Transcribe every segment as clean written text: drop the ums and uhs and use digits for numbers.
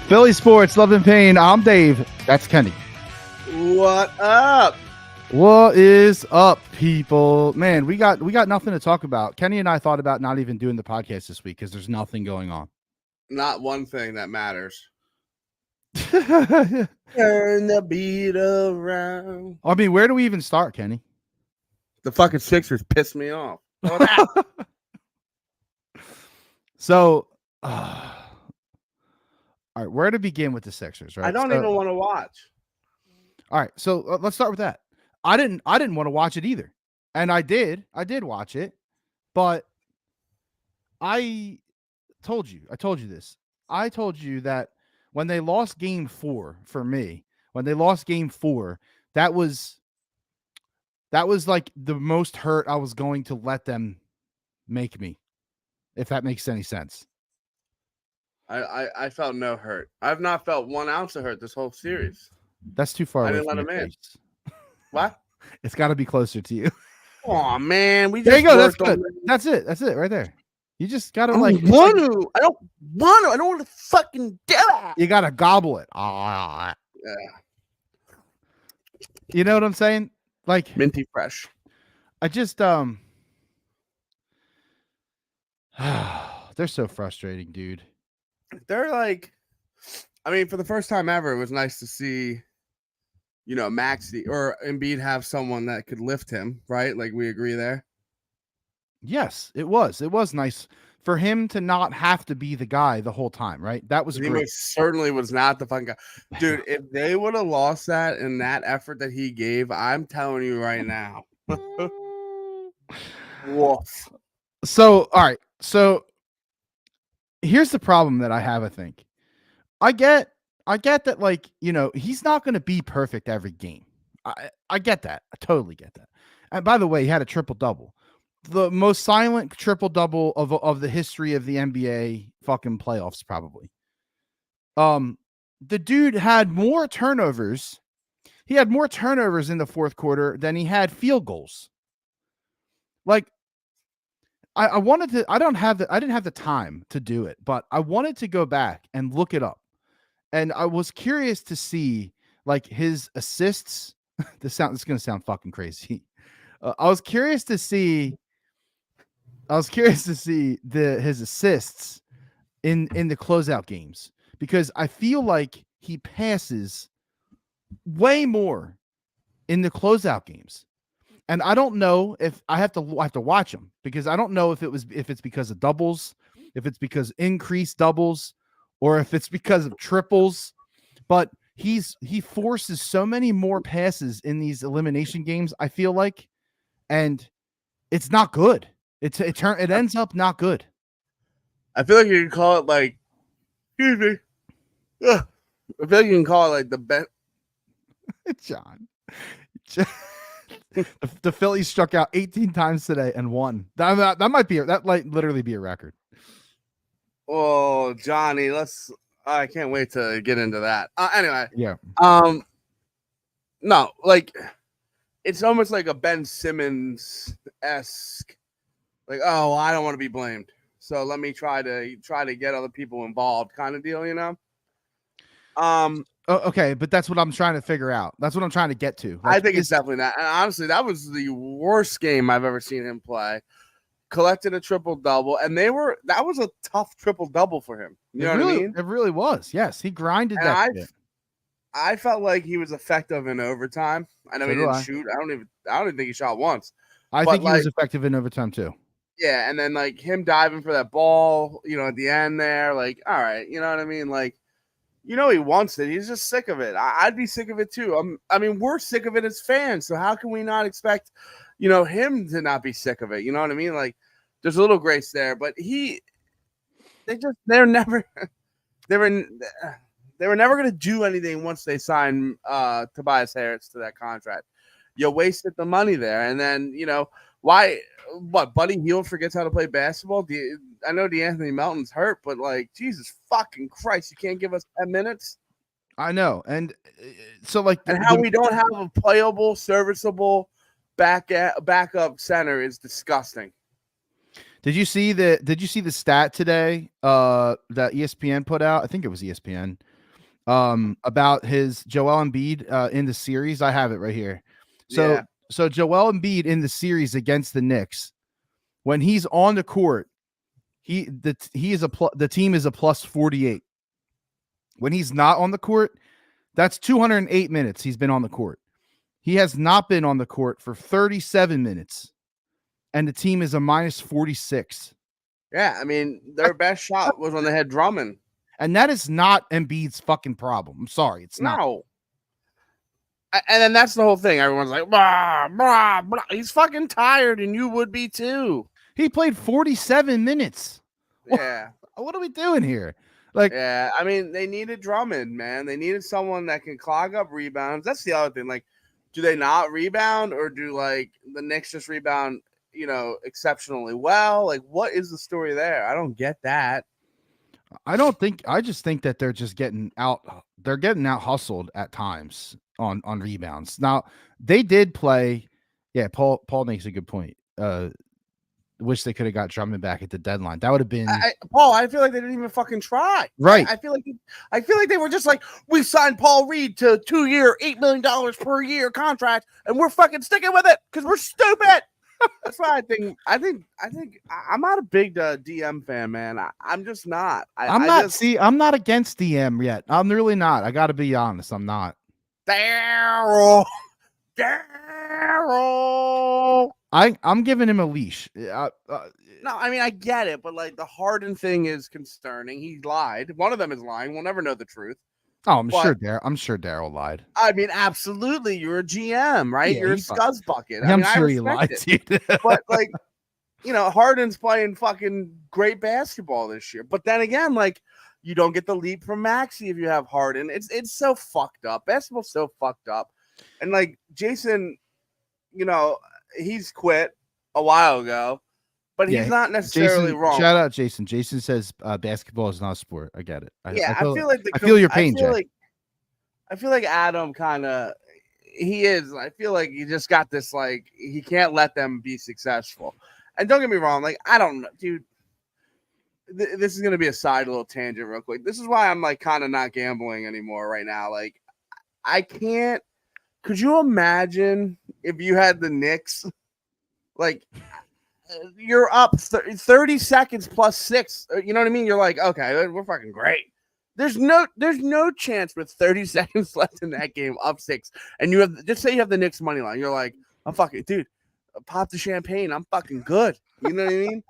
Philly Sports, Love and Pain. I'm Dave. That's Kenny. What up? What is up, people? Man, we got nothing to talk about. Kenny and I thought about not even doing the podcast this week because there's nothing going on. Not one thing that matters. Turn the beat around. I mean, where do we even start, Kenny? The fucking Sixers pissed me off. So, all right, where to begin with the Sixers, right? I don't even want to watch. All right, so let's start with that. I didn't want to watch it either, and I did watch it, but I told you this. I told you that when they lost Game 4 for me, that was like the most hurt I was going to let them make me, if that makes any sense. I felt no hurt. I've not felt 1 ounce of hurt this whole series. That's too far away. I didn't from let him your in. face. What? It's got to be closer to you. Oh man, There you go. That's good. That's it right there. You just gotta I don't want to fucking do it. You gotta gobble it. Yeah. You know what I'm saying? Like minty fresh. I just they're so frustrating, dude. They're like, I mean, for the first time ever, it was nice to see, Maxey or Embiid have someone that could lift him, right? Like, we agree there. Yes, it was. It was nice for him to not have to be the guy the whole time, right? That was great. He certainly was not the fun guy. Dude, if they would have lost that in that effort that he gave, I'm telling you right now. Woof. So, all right. So here's the problem that I have, I think. I get that, like, he's not going to be perfect every game. I get that. I totally get that. And by the way, he had a triple-double. The most silent triple-double of the history of the NBA fucking playoffs, probably. The dude had more turnovers. He had more turnovers in the fourth quarter than he had field goals. Like, I didn't have the time to do it, but I wanted to go back and look it up. And I was curious to see, like, his assists. This is going to sound fucking crazy. I was curious to see his assists in the closeout games, because I feel like he passes way more in the closeout games. And I don't know if I have to watch them, because I don't know if it's because of doubles, if it's because increased doubles, or if it's because of triples. But he forces so many more passes in these elimination games, I feel like, and it's not good. It ends up not good. I feel like you can call it like, excuse me. I feel like you can call it like the best. John. The Phillies struck out 18 times today and won. That might literally be a record. Oh, Johnny, I can't wait to get into that. Anyway. Yeah. No, like, it's almost like a Ben Simmons-esque, like, oh, I don't want to be blamed, so let me try to get other people involved kind of deal, Okay, but that's what I'm trying to figure out. That's what I'm trying to get to. Like, I think it's definitely that. And honestly, that was the worst game I've ever seen him play. Collected a triple-double, and that was a tough triple-double for him. You know what I mean? It really was. Yes, he grinded that shit. I felt like he was effective in overtime. I know he didn't shoot. I don't even think he shot once. I think he was effective in overtime too. Yeah, and then like him diving for that ball, at the end there, like, all right, you know what I mean? Like, he wants it. He's just sick of it. I'd be sick of it too. I mean, we're sick of it as fans. So how can we not expect, him to not be sick of it? You know what I mean? Like, there's a little grace there, but they're never going to do anything once they sign Tobias Harris to that contract. You wasted the money there. And then, Why? What? Buddy Hield forgets how to play basketball. I know DeAnthony Melton's hurt, but like Jesus fucking Christ, you can't give us 10 minutes. I know, and so like And how we don't have a playable, serviceable backup center is disgusting. Did you see the stat today that ESPN put out? I think it was ESPN. About his Joel Embiid in the series. I have it right here. So Joel Embiid in the series against the Knicks, when he's on the court, the team is a plus 48. When he's not on the court, that's 208 minutes he's been on the court. He has not been on the court for 37 minutes, and the team is a minus 46. Yeah, I mean, their best shot was when they had Drummond. And that is not Embiid's fucking problem. I'm sorry, it's not. No. And then that's the whole thing. Everyone's like, blah, blah, blah. He's fucking tired, and you would be too. He played 47 minutes. Yeah. What are we doing here? Like, yeah, I mean, they needed Drummond, man. They needed someone that can clog up rebounds. That's the other thing. Like, do they not rebound, or do like the Knicks just rebound, exceptionally well? Like, what is the story there? I don't get that. I just think that they're just getting out. They're getting out hustled at times on rebounds. Now they did play. Yeah, Paul makes a good point. Wish they could have got Drummond back at the deadline. That would have been Paul. I feel like they didn't even fucking try. Right. I feel like they were just like, we signed Paul Reed to 2-year, $8 million per year contract, and we're fucking sticking with it because we're stupid. That's why I think I'm not a big DM fan, man. I'm just not. I'm not against DM yet. I'm really not. I got to be honest. I'm not. Daryl. I'm giving him a leash. No, I mean, I get it, but like the Harden thing is concerning. He lied. One of them is lying. We'll never know the truth. Oh, I'm sure Daryl lied. I mean, absolutely. You're a GM, right? Yeah, you're a scuzz bucket. I'm sure he lied to you. But like, Harden's playing fucking great basketball this year. But then again, like, you don't get the leap from Maxey if you have Harden. It's so fucked up. Basketball's so fucked up. And like Jason, he's quit a while ago, but he's not necessarily wrong. Shout out Jason. Jason says basketball is not a sport. I get it. I feel your pain, Jack. I feel like Adam kind of he is. I feel like he just got this, like, he can't let them be successful. And don't get me wrong, like, I don't know, dude. This is gonna be a side little tangent real quick. This is why I'm like kind of not gambling anymore right now. Like, I can't. Could you imagine if you had the Knicks, like, you're up 30 seconds plus 6? You know what I mean? You're like, okay, we're fucking great. There's no chance with 30 seconds left in that game, up 6, and you have, just say you have the Knicks money line. You're like, I'm fucking, dude, pop the champagne. I'm fucking good. You know what I mean?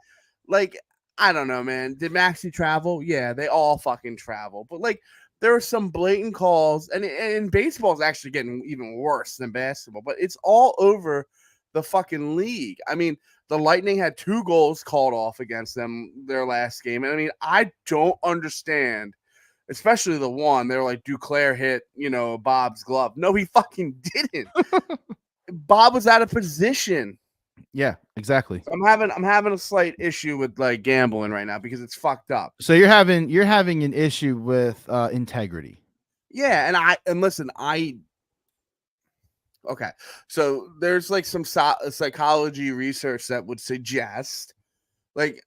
Like, I don't know, man. Did Maxey travel? Yeah, they all fucking travel. But like, there are some blatant calls, and baseball is actually getting even worse than basketball. But it's all over the fucking league. I mean, the Lightning had 2 goals called off against them their last game, and I mean, I don't understand. Especially the one, they're like, Duclair hit, Bob's glove. No, he fucking didn't. Bob was out of position. Yeah, exactly. So I'm having a slight issue with like gambling right now because it's fucked up. So you're having an issue with integrity. Yeah, and listen, okay. So there's like some psychology research that would suggest, like,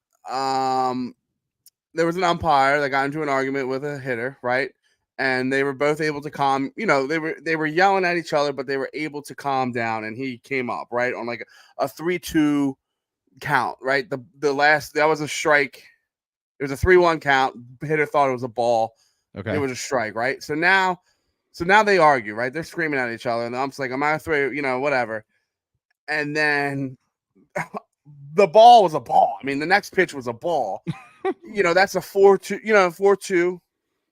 there was an umpire that got into an argument with a hitter, right? And they were both able to calm, they were yelling at each other, but they were able to calm down, and he came up, right, on like a 3-2 count, right? The last, that was a strike. It was a 3-1 count. The hitter thought it was a ball. Okay. It was a strike, right? So now they argue, right? They're screaming at each other, and the ump's like, I'm gonna throw, whatever. And then the ball was a ball. I mean, the next pitch was a ball. That's a 4-2, 4-2,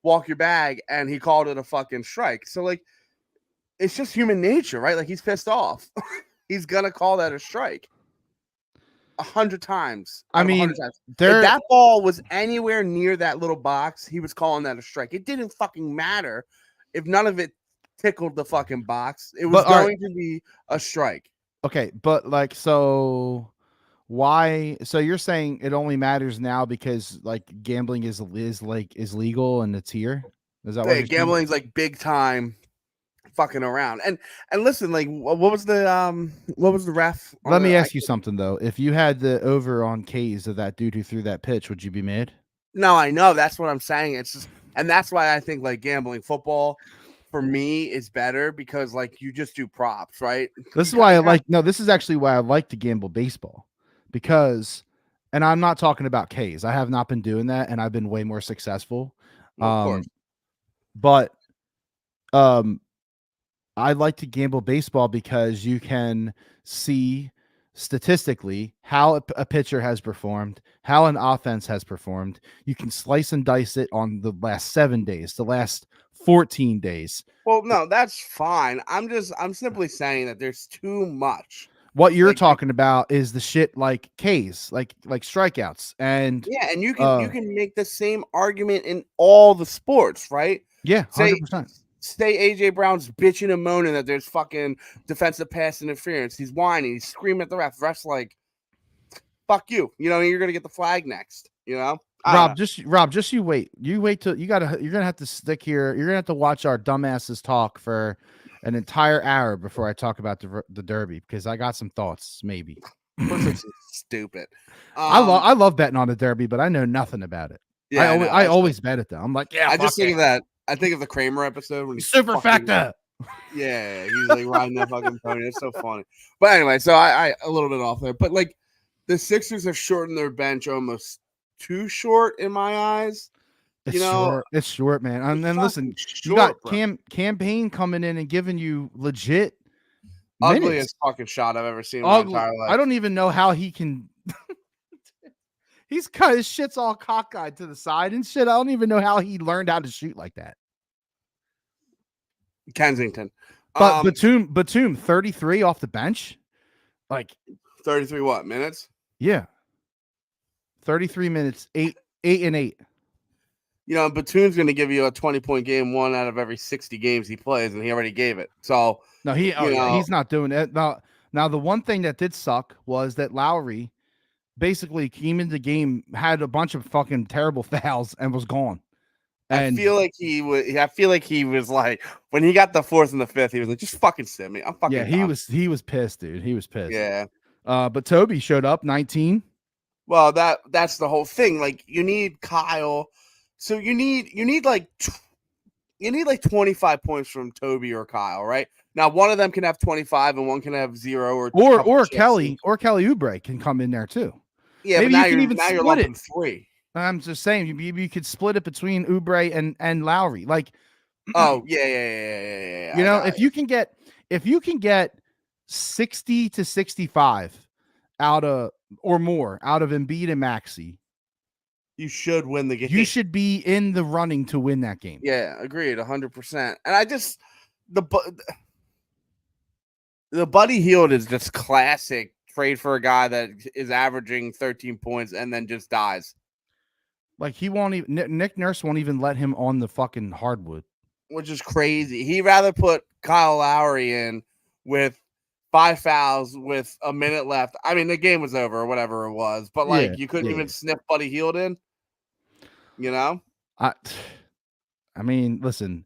walk your bag, and he called it a fucking strike. So, like, it's just human nature, right? Like, he's pissed off. He's gonna call that a strike 100 times. I mean, if that ball was anywhere near that little box, he was calling that a strike. It didn't fucking matter if none of it tickled the fucking box. It was going to be a strike. Okay, but like, so why? So you're saying it only matters now because like gambling is legal and it's here? Is that what Hey, you're saying? gambling's like big time fucking around. And listen, like what was the ref on Let the me ask you something though. If you had the over on K's of that dude who threw that pitch, would you be mad? No, I know. That's what I'm saying. It's just, and that's why I think like gambling football for me is better because like you just do props, right? This You is why I kind of like. No, this is actually why I like to gamble baseball, because, and I'm not talking about K's. I have not been doing that, and I've been way more successful. of course. But um, I like to gamble baseball because you can see statistically how a pitcher has performed, how an offense has performed. You can slice and dice it on the last 7 days, the last 14 days. Well, no, that's fine. I'm simply saying that there's too much. What you're Like talking about is the shit like K's, like strikeouts, and yeah, and you can make the same argument in all the sports, right? yeah, Say 100%. say AJ Brown's bitching and moaning that there's fucking defensive pass interference. He's whining, he's screaming at the ref. Ref's like, fuck you. You know, you're gonna get the flag next, you know? I don't know. Rob, just you wait. You wait till you're gonna have to stick here. You're gonna have to watch our dumbasses talk for an entire hour before I talk about the Derby because I got some thoughts. Maybe Of course, it's stupid. I love betting on the Derby, but I know nothing about it. Yeah, I always bet it though. I'm like, yeah, I fuck just think it. of that. I think of the Kramer episode when he's Super fucking, factor. yeah, he's like riding that fucking pony. It's so funny. But anyway, so I a little bit off there. But like the Sixers have shortened their bench almost too short in my eyes. It's short. It's short, man. And then listen, you got campaign coming in and giving you legit minutes. Ugliest fucking shot I've ever seen in my entire life. I don't even know how he can. He's cut his shit's all cockeyed to the side and shit. I don't even know how he learned how to shoot like that. Kensington. But Batum 33 off the bench. Like 33 what minutes? Yeah. 33 minutes, 8 and 8. You know, Batum's going to give you a 20-point game 1 out of every 60 games he plays, and he already gave it. So no, he's not doing it. Now the one thing that did suck was that Lowry basically came into the game, had a bunch of fucking terrible fouls, and was gone. And I feel like he was like when he got the 4th and the 5th, he was like, just fucking sit me. I'm fucking yeah, he was pissed, dude. He was pissed. Yeah. But Toby showed up 19. Well, that's the whole thing. Like you need Kyle. So you need like 25 points from Toby or Kyle, right? Now one of them can have 25 and one can have 0 or Kelly Oubre can come in there too. Yeah, maybe but now you're lumping 3. I'm just saying you could split it between Oubre and Lowry. Like, oh yeah. You know, if you can get 60 to 65 out of or more out of Embiid and Maxey, you should win the game. You should be in the running to win that game. Yeah, agreed, 100%. And I just the Buddy Hield is just classic trade for a guy that is averaging 13 points and then just dies. Like he won't even Nick Nurse won't even let him on the fucking hardwood, which is crazy. He'd rather put Kyle Lowry in with 5 fouls with a minute left. I mean, the game was over or whatever it was, but like you couldn't even sniff Buddy Hield in. You know? I mean, listen,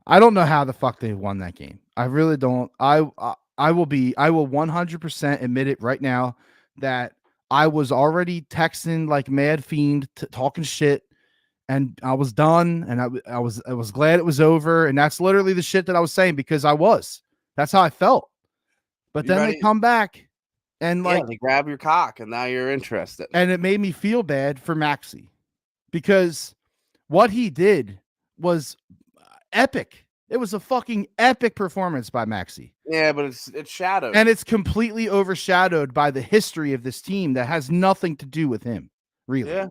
I don't know how the fuck they won that game. I really don't. I will 100% admit it right now that I was already texting like mad fiend, talking shit, and I was done, and I was glad it was over, and that's literally the shit that I was saying because that's how I felt. But then they come back and like they grab your cock, and now you're interested, and it made me feel bad for Maxey because what he did was epic. It was a fucking epic performance by Maxey. Yeah, but it's shadowed. And it's completely overshadowed by the history of this team that has nothing to do with him, really. Yeah.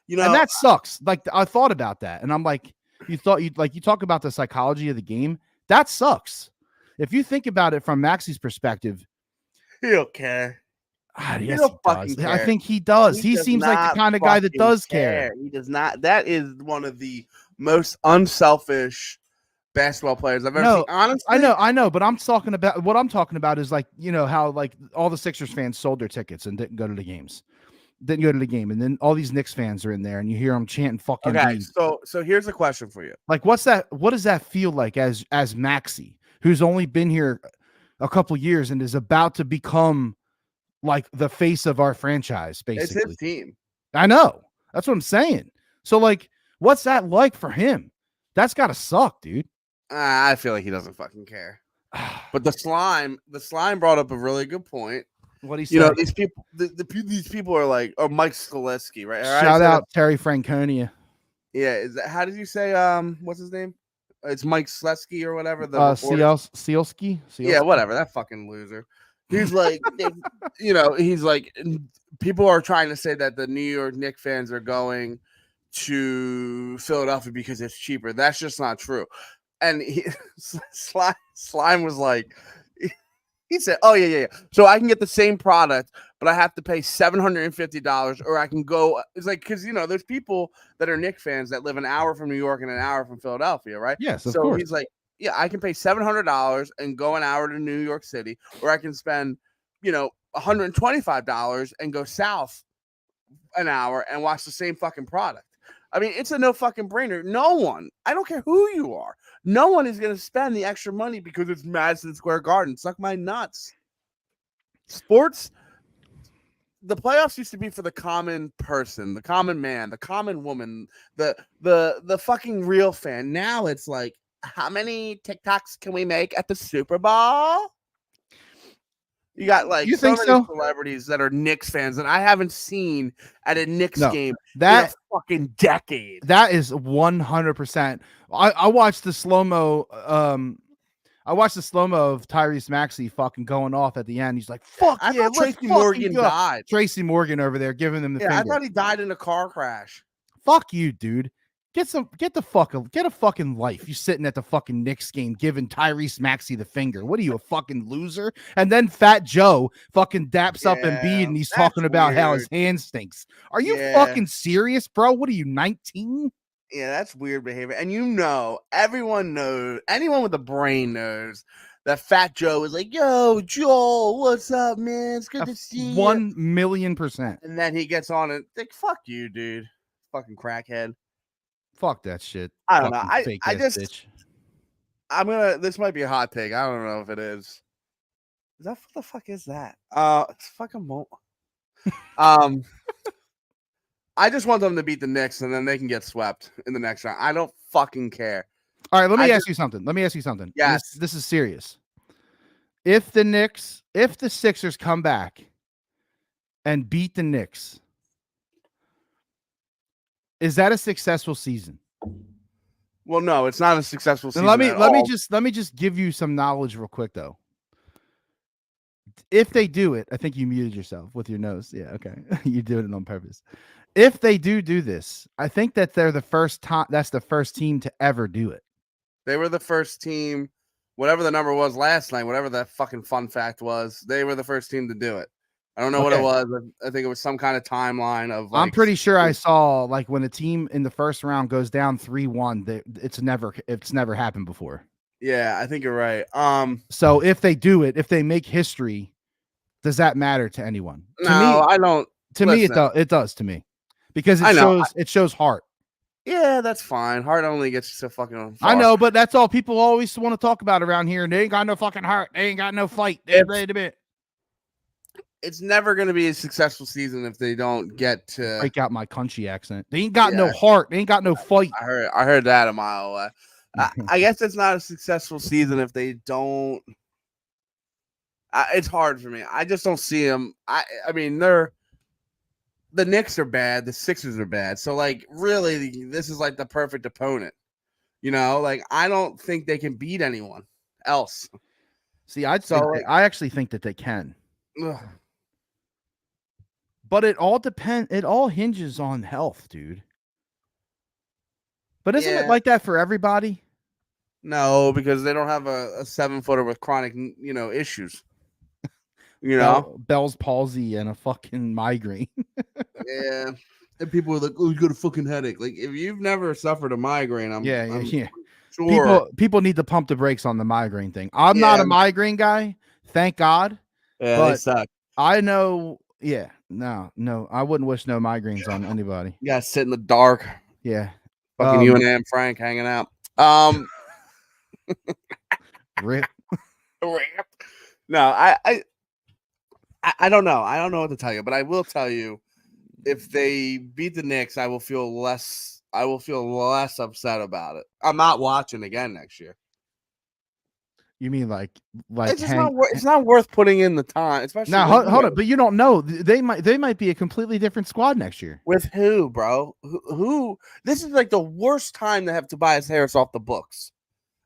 You know, and that sucks. Like I thought about that, and I'm like, you talk about the psychology of the game. That sucks. If you think about it from Maxey's perspective, he don't care. Yes, he does. Care. I think he does. He seems like the kind of guy that does care. He does not. That is one of the most unselfish basketball players I've ever seen. Honestly, I know, but I'm talking about is like, you know, how like all the Sixers fans sold their tickets and didn't go to the games. Didn't go to the game, and then all these Knicks fans are in there, and you hear them chanting "fucking okay. B." So here's a question for you. Like, what's that? What does that feel like as Maxey, who's only been here a couple years and is about to become like the face of our franchise, basically? It's his team. I know. That's what I'm saying. So, like, what's that like for him? That's got to suck, dude. I feel like he doesn't fucking care. But the slime brought up a really good point. What do you say? You know, these people, these people are like, oh, Mike Skoleski, right? Shout out Terry Franconia. Yeah, is that, how did you say? What's his name? It's Mike Slesky or whatever. The Cielski. Yeah, whatever. That fucking loser. He's like, you know, he's like, people are trying to say that the New York Knicks fans are going to Philadelphia because it's cheaper. That's just not true. And Slime was like, he said, "Oh yeah. So I can get the same product, but I have to pay $750, or I can go." It's like, because you know, there's people that are Knicks fans that live an hour from New York and an hour from Philadelphia, right? Yes, of so course. He's like, "Yeah, I can pay $700 and go an hour to New York City, or I can spend, you know, $125 and go south an hour and watch the same fucking product." I mean, it's a no fucking brainer. No one, I don't care who you are, no one is going to spend the extra money because it's Madison Square Garden. Suck my nuts. Sports, the playoffs used to be for the common person, the common man, the common woman, the fucking real fan. Now it's like, how many TikToks can we make at the Super Bowl? You got like so many celebrities that are Knicks fans that I haven't seen at a Knicks game in a fucking decade. That is 100%. I watched the slow-mo. I watched the slow-mo of Tyrese Maxey fucking going off at the end. He's like, "Fuck I yeah!" thought Tracy Morgan died. Tracy Morgan over there giving him the finger. I thought he died in a car crash. Fuck you, dude. Get a fucking life. You sitting at the fucking Knicks game giving Tyrese Maxey the finger. What are you, a fucking loser? And then Fat Joe fucking daps up Embiid and he's talking about how his hand stinks. Are you fucking serious, bro? What are you, 19? Yeah, that's weird behavior. And you know, everyone knows, anyone with a brain knows that Fat Joe is like, "Yo, Joel, what's up, man? It's good to see you." 1,000,000%. And then he gets on and like, "Fuck you, dude. Fucking crackhead." Fuck that shit. I don't know. I just bitch. This might be a hot take. I don't know if it is. Is that, what the fuck is that? It's fucking I just want them to beat the Knicks and then they can get swept in the next round. I don't fucking care. All right, let me ask you something. Yes. This is serious. If the Sixers come back and beat the Knicks, is that a successful season? Well, no, it's not a successful season. Let me just give you some knowledge real quick though. If they do it, I think you muted yourself with your nose. Yeah, okay. You did it on purpose. If they do this, I think that they're the first time. That's the first team to ever do it. They were the first team, whatever the number was last night, whatever that fucking fun fact was. They were the first team to do it. I don't know what it was. I think it was some kind of timeline of. Like, I'm pretty sure I saw like when a team in the first round goes down 3-1. It's never happened before. Yeah, I think you're right. So if they do it, if they make history, does that matter to anyone? I don't. To me, it does to me because it shows heart. Yeah, that's fine. Heart only gets you so fucking far. I know, but that's all people always want to talk about around here. And they ain't got no fucking heart. They ain't got no fight. It's never going to be a successful season if they don't get to break out my country accent. They ain't got no heart. They ain't got no fight. I heard that a mile away. I guess it's not a successful season if they don't. It's hard for me. I just don't see them. I mean, the Knicks are bad. The Sixers are bad. So, like, really, this is like the perfect opponent. You know, like, I don't think they can beat anyone else. See, I actually think that they can. Ugh. But it all depends. It all hinges on health, dude. But isn't it like that for everybody? No, because they don't have a 7-footer with chronic, issues. Bell's palsy and a fucking migraine. Yeah. And people are like, "Oh, you got a fucking headache." Like, if you've never suffered a migraine, I'm sure. People need to pump the brakes on the migraine thing. I'm not Yeah. a migraine guy, thank God. Yeah, they But suck. I know, yeah, no, I wouldn't wish no migraines on anybody. You gotta sit in the dark. Yeah. Fucking you and Anne Frank hanging out. Rip. No, I don't know. I don't know what to tell you, but I will tell you, if they beat the Knicks, I will feel less upset about it. I'm not watching again next year. You mean like It's just it's not worth putting in the time, especially now hold on, but you don't know. They might be a completely different squad next year. with who, bro? Who? This is like the worst time to have Tobias Harris off the books.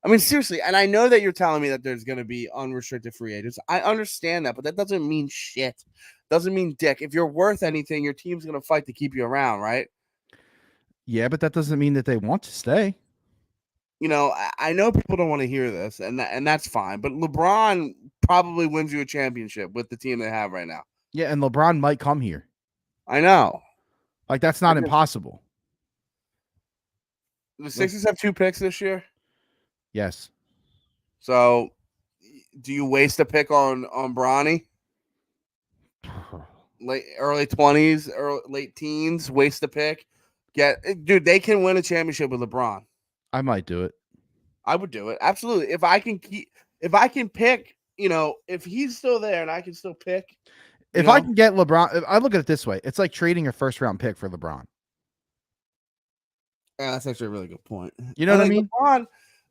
I mean, seriously, and I know that you're telling me that there's going to be unrestricted free agents. I understand that, but that doesn't mean shit. Doesn't mean dick. If you're worth anything, your team's going to fight to keep you around, right? Yeah, but that doesn't mean that they want to stay. You know, I know people don't want to hear this, and that's fine. But LeBron probably wins you a championship with the team they have right now. Yeah, and LeBron might come here. I know. Like, that's not impossible. The Sixers have 2 picks this year. Yes. So, do you waste a pick on Bronny? Early 20s or late teens, waste a pick. Dude, they can win a championship with LeBron. I might do it. I would do it. Absolutely. If I can pick, you know, if he's still there and I can still pick. If I can get LeBron, I look at it this way. It's like trading a first-round pick for LeBron. Yeah, that's actually a really good point. You know what I mean?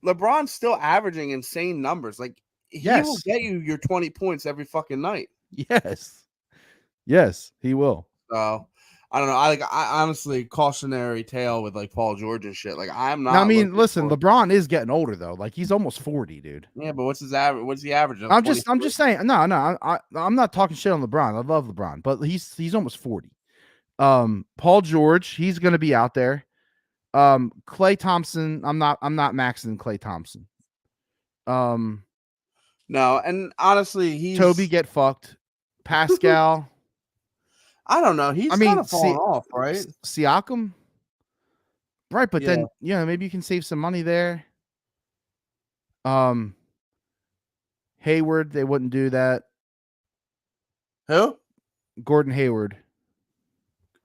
LeBron's still averaging insane numbers. Like, he will get you your 20 points every fucking night. Yes, he will. So, I don't know. I honestly, cautionary tale with like Paul George and shit. Like, I'm not. Now, I mean, listen, LeBron is getting older though. Like, he's almost 40, dude. Yeah, but what's his average? What's the average? I'm just saying. No, I'm not talking shit on LeBron. I love LeBron, but he's almost 40. Paul George, he's gonna be out there. Klay Thompson, I'm not maxing Klay Thompson. No, and honestly, Toby get fucked. Pascal. I don't know. He's kind of falling off, right? Siakam. Right, but then maybe you can save some money there. Hayward, they wouldn't do that. Who? Gordon Hayward.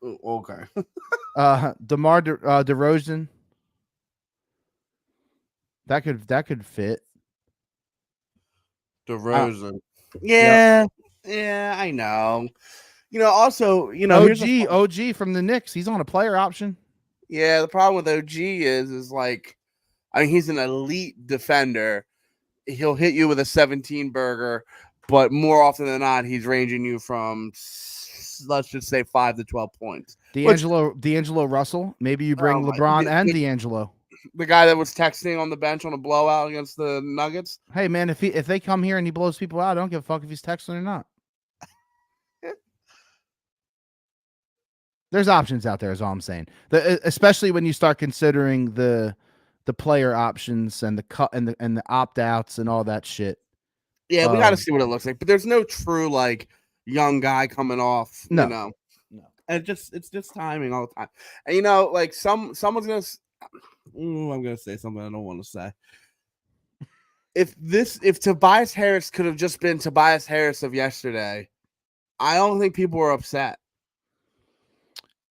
Okay. DeMar DeRozan. That could fit. DeRozan. Yeah, I know. You know, also, you know, OG from the Knicks. He's on a player option. Yeah, the problem with OG is like, I mean, he's an elite defender. He'll hit you with a 17 burger, but more often than not, he's ranging you from, let's just say, 5 to 12 points. D'Angelo Russell. Maybe you bring LeBron and D'Angelo. The guy that was texting on the bench on a blowout against the Nuggets. Hey man, if they come here and he blows people out, I don't give a fuck if he's texting or not. There's options out there, is all I'm saying. Especially when you start considering the player options and the cut and the opt outs and all that shit. Yeah, we got to see what it looks like. But there's no true like young guy coming off. No. You know, no. And it's just timing all the time. And you know, like someone's gonna. I'm gonna say something I don't want to say. If Tobias Harris could have just been Tobias Harris of yesterday, I don't think people were upset.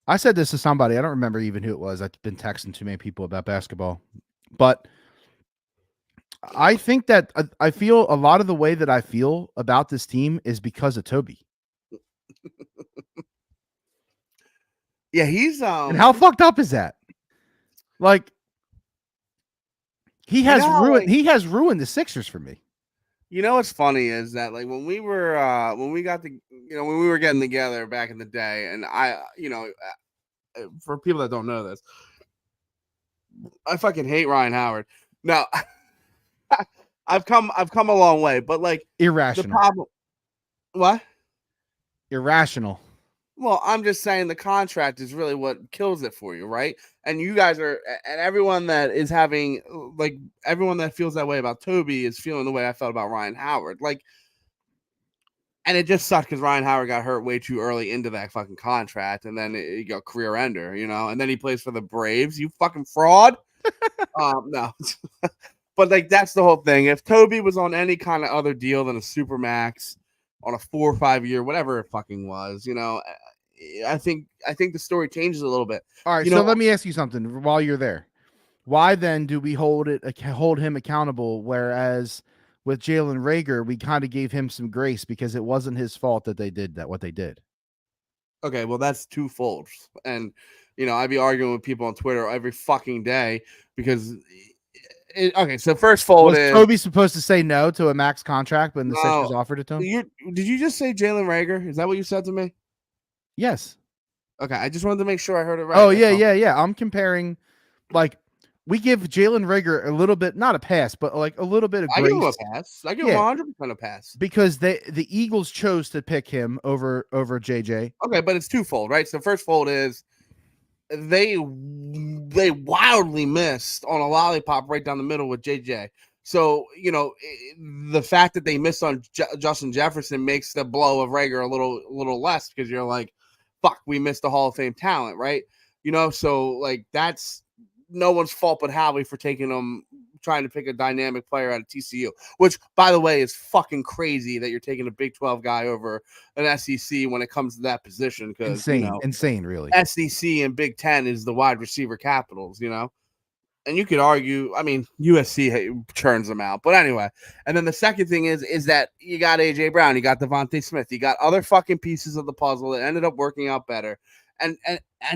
I said this to somebody. I don't remember even who it was. I've been texting too many people about basketball. But I think that I feel a lot of the way that I feel about this team is because of Toby. Yeah, he's And how fucked up is that? Like, he has ruined the Sixers for me. You know what's funny is that like when we were getting together back in the day, and for people that don't know this, I fucking hate Ryan Howard. Now, I've come a long way, but like irrational. The problem, what? Irrational. Well, I'm just saying the contract is really what kills it for you, right? And you guys and everyone that is having, like, everyone that feels that way about Toby is feeling the way I felt about Ryan Howard. Like, and it just sucked because Ryan Howard got hurt way too early into that fucking contract, and then he got career ender, you know, and then he plays for the Braves. You fucking fraud. No, but like that's the whole thing. If Toby was on any kind of other deal than a supermax on a 4 or 5 year, whatever it fucking was, I think the story changes a little bit. All right, You so know, let me ask you something while you're there. Why then do we hold him accountable? Whereas with Jalen Rager, we kind of gave him some grace because it wasn't his fault that they did what they did. okay, well that's twofold, and I'd be arguing with people on Twitter every fucking day because. Okay, so first fold Was is Toby supposed to say no to a max contract when the no. Sixers offered it to him? Did you just say Jalen Rager? Is that what you said to me? Yes. Okay, I just wanted to make sure I heard it right. Oh yeah, yeah. I'm comparing, like, we give Jalen Rager a little bit, not a pass, but like a little bit of I grace. give him a pass. I give him 100% a pass because the Eagles chose to pick him over JJ. Okay, but it's twofold, right? So first fold is they wildly missed on a lollipop right down the middle with JJ. So the fact that they missed on Justin Jefferson makes the blow of Rager a little less because you're like, fuck, we missed a Hall of Fame talent, right? So like that's no one's fault but Howie for taking him, trying to pick a dynamic player out of TCU, which by the way is fucking crazy that you're taking a Big 12 guy over an SEC when it comes to that position because insane, really. SEC and Big 10 is the wide receiver capitals, and you could argue, I mean, USC churns them out, but anyway. And then the second thing is that you got AJ Brown, you got Devontae Smith, you got other fucking pieces of the puzzle that ended up working out better, and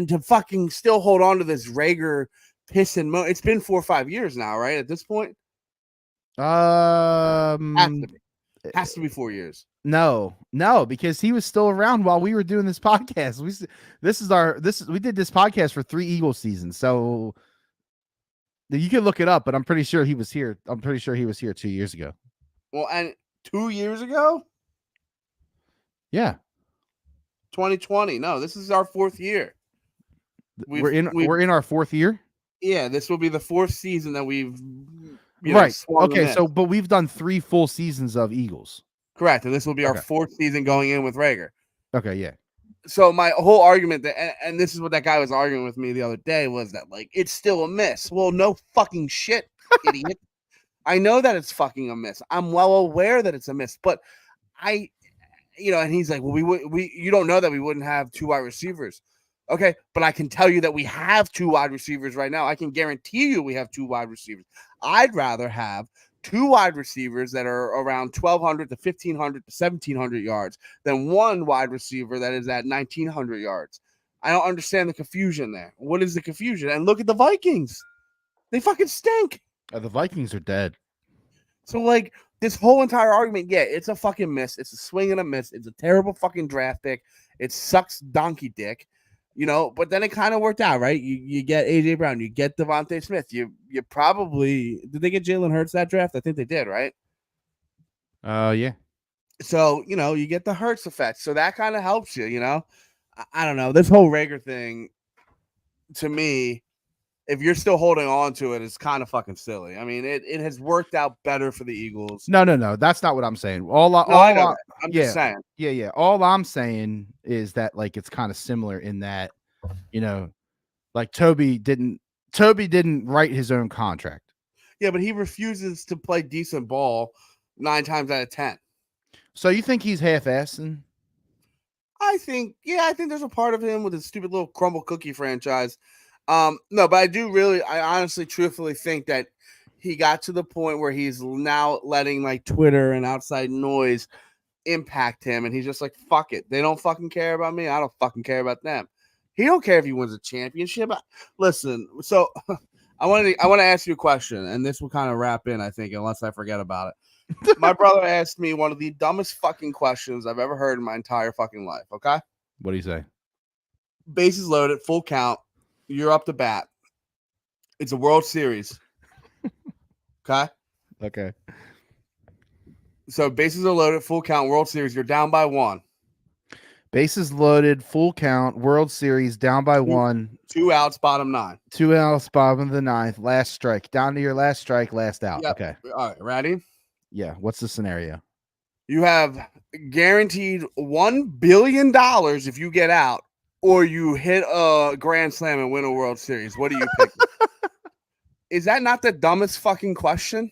to fucking still hold on to this Rager piss and it's been 4 or 5 years now, right? At this point, has to be 4 years. No, because he was still around while we were doing this podcast. We did this podcast for 3 Eagles seasons, so you can look it up. But I'm pretty sure he was here. I'm pretty sure he was here 2 years ago. Well, and 2 years ago, yeah, 2020. No, this is our 4th year. We're in our 4th year. Yeah, this will be the 4th season that we've right. Okay, so but we've done 3 full seasons of Eagles. Correct, and this will be our 4th season going in with Rager. Okay, yeah. So my whole argument and this is what that guy was arguing with me the other day was that like it's still a miss. Well, no fucking shit, idiot. I know that it's fucking a miss. I'm well aware that it's a miss, but and he's like, well, you don't know that we wouldn't have 2 wide receivers. Okay, but I can tell you that we have 2 wide receivers right now. I can guarantee you we have 2 wide receivers. I'd rather have 2 wide receivers that are around 1,200 to 1,500 to 1,700 yards than 1 wide receiver that is at 1,900 yards. I don't understand the confusion there. What is the confusion? And look at the Vikings. They fucking stink. The Vikings are dead. So, like, this whole entire argument, yeah, it's a fucking miss. It's a swing and a miss. It's a terrible fucking draft pick. It sucks donkey dick. But then it kind of worked out, right? You get AJ Brown, you get Devontae Smith. You probably did they get Jalen Hurts that draft? I think they did, right? Yeah. So you get the Hurts effect, so that kind of helps you. I don't know, this whole Rager thing. To me, if you're still holding on to it, it's kind of fucking silly. I mean, it has worked out better for the Eagles. No, that's not what I'm saying. I'm just saying. Yeah. All I'm saying is that like it's kind of similar in that, like Toby didn't write his own contract. Yeah, but he refuses to play decent ball 9 times out of 10. So you think he's half-assing? I think there's a part of him with his stupid little crumble cookie franchise. No, but I honestly, truthfully think that he got to the point where he's now letting like Twitter and outside noise impact him, and he's just like, fuck it. They don't fucking care about me. I don't fucking care about them. He don't care if he wins a championship. Listen, so I want to ask you a question, and this will kind of wrap in, I think, unless I forget about it. My brother asked me one of the dumbest fucking questions I've ever heard in my entire fucking life. Okay. What do you say? Bases loaded, full count. You're up to bat. It's a World Series. Okay? Okay. So bases are loaded, full count, World Series. You're down by 1. Bases loaded, full count, World Series, down by 1. 2 outs, bottom 9. 2 outs, bottom of the 9th, last strike. Down to your last strike, last out. Yep. Okay. All right, ready? Yeah. What's the scenario? You have guaranteed $1 billion if you get out, or you hit a grand slam and win a World Series. What do you pick? Is that not the dumbest fucking question?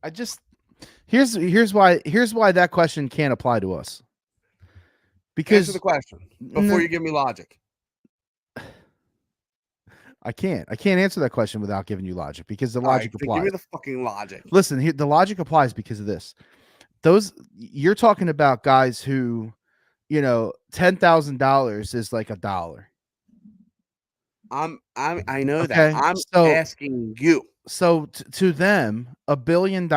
I just here's why that question can't apply to us. Because Answer the question before you give me logic. I can't answer that question without giving you logic, because the logic applies. Give me the fucking logic. Listen, here, the logic applies because of this. You're talking about guys who, $10,000 is like $1. I know Okay, that. I'm so asking you. So to them, $1 billion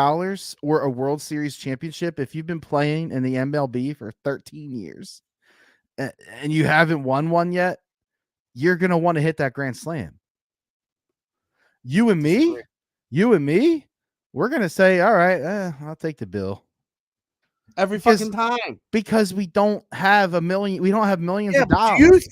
or a World Series championship, if you've been playing in the MLB for 13 years and you haven't won one yet, you're going to want to hit that grand slam. You and me, we're going to say, all right, I'll take the bill. Fucking time. Because we don't have millions of dollars.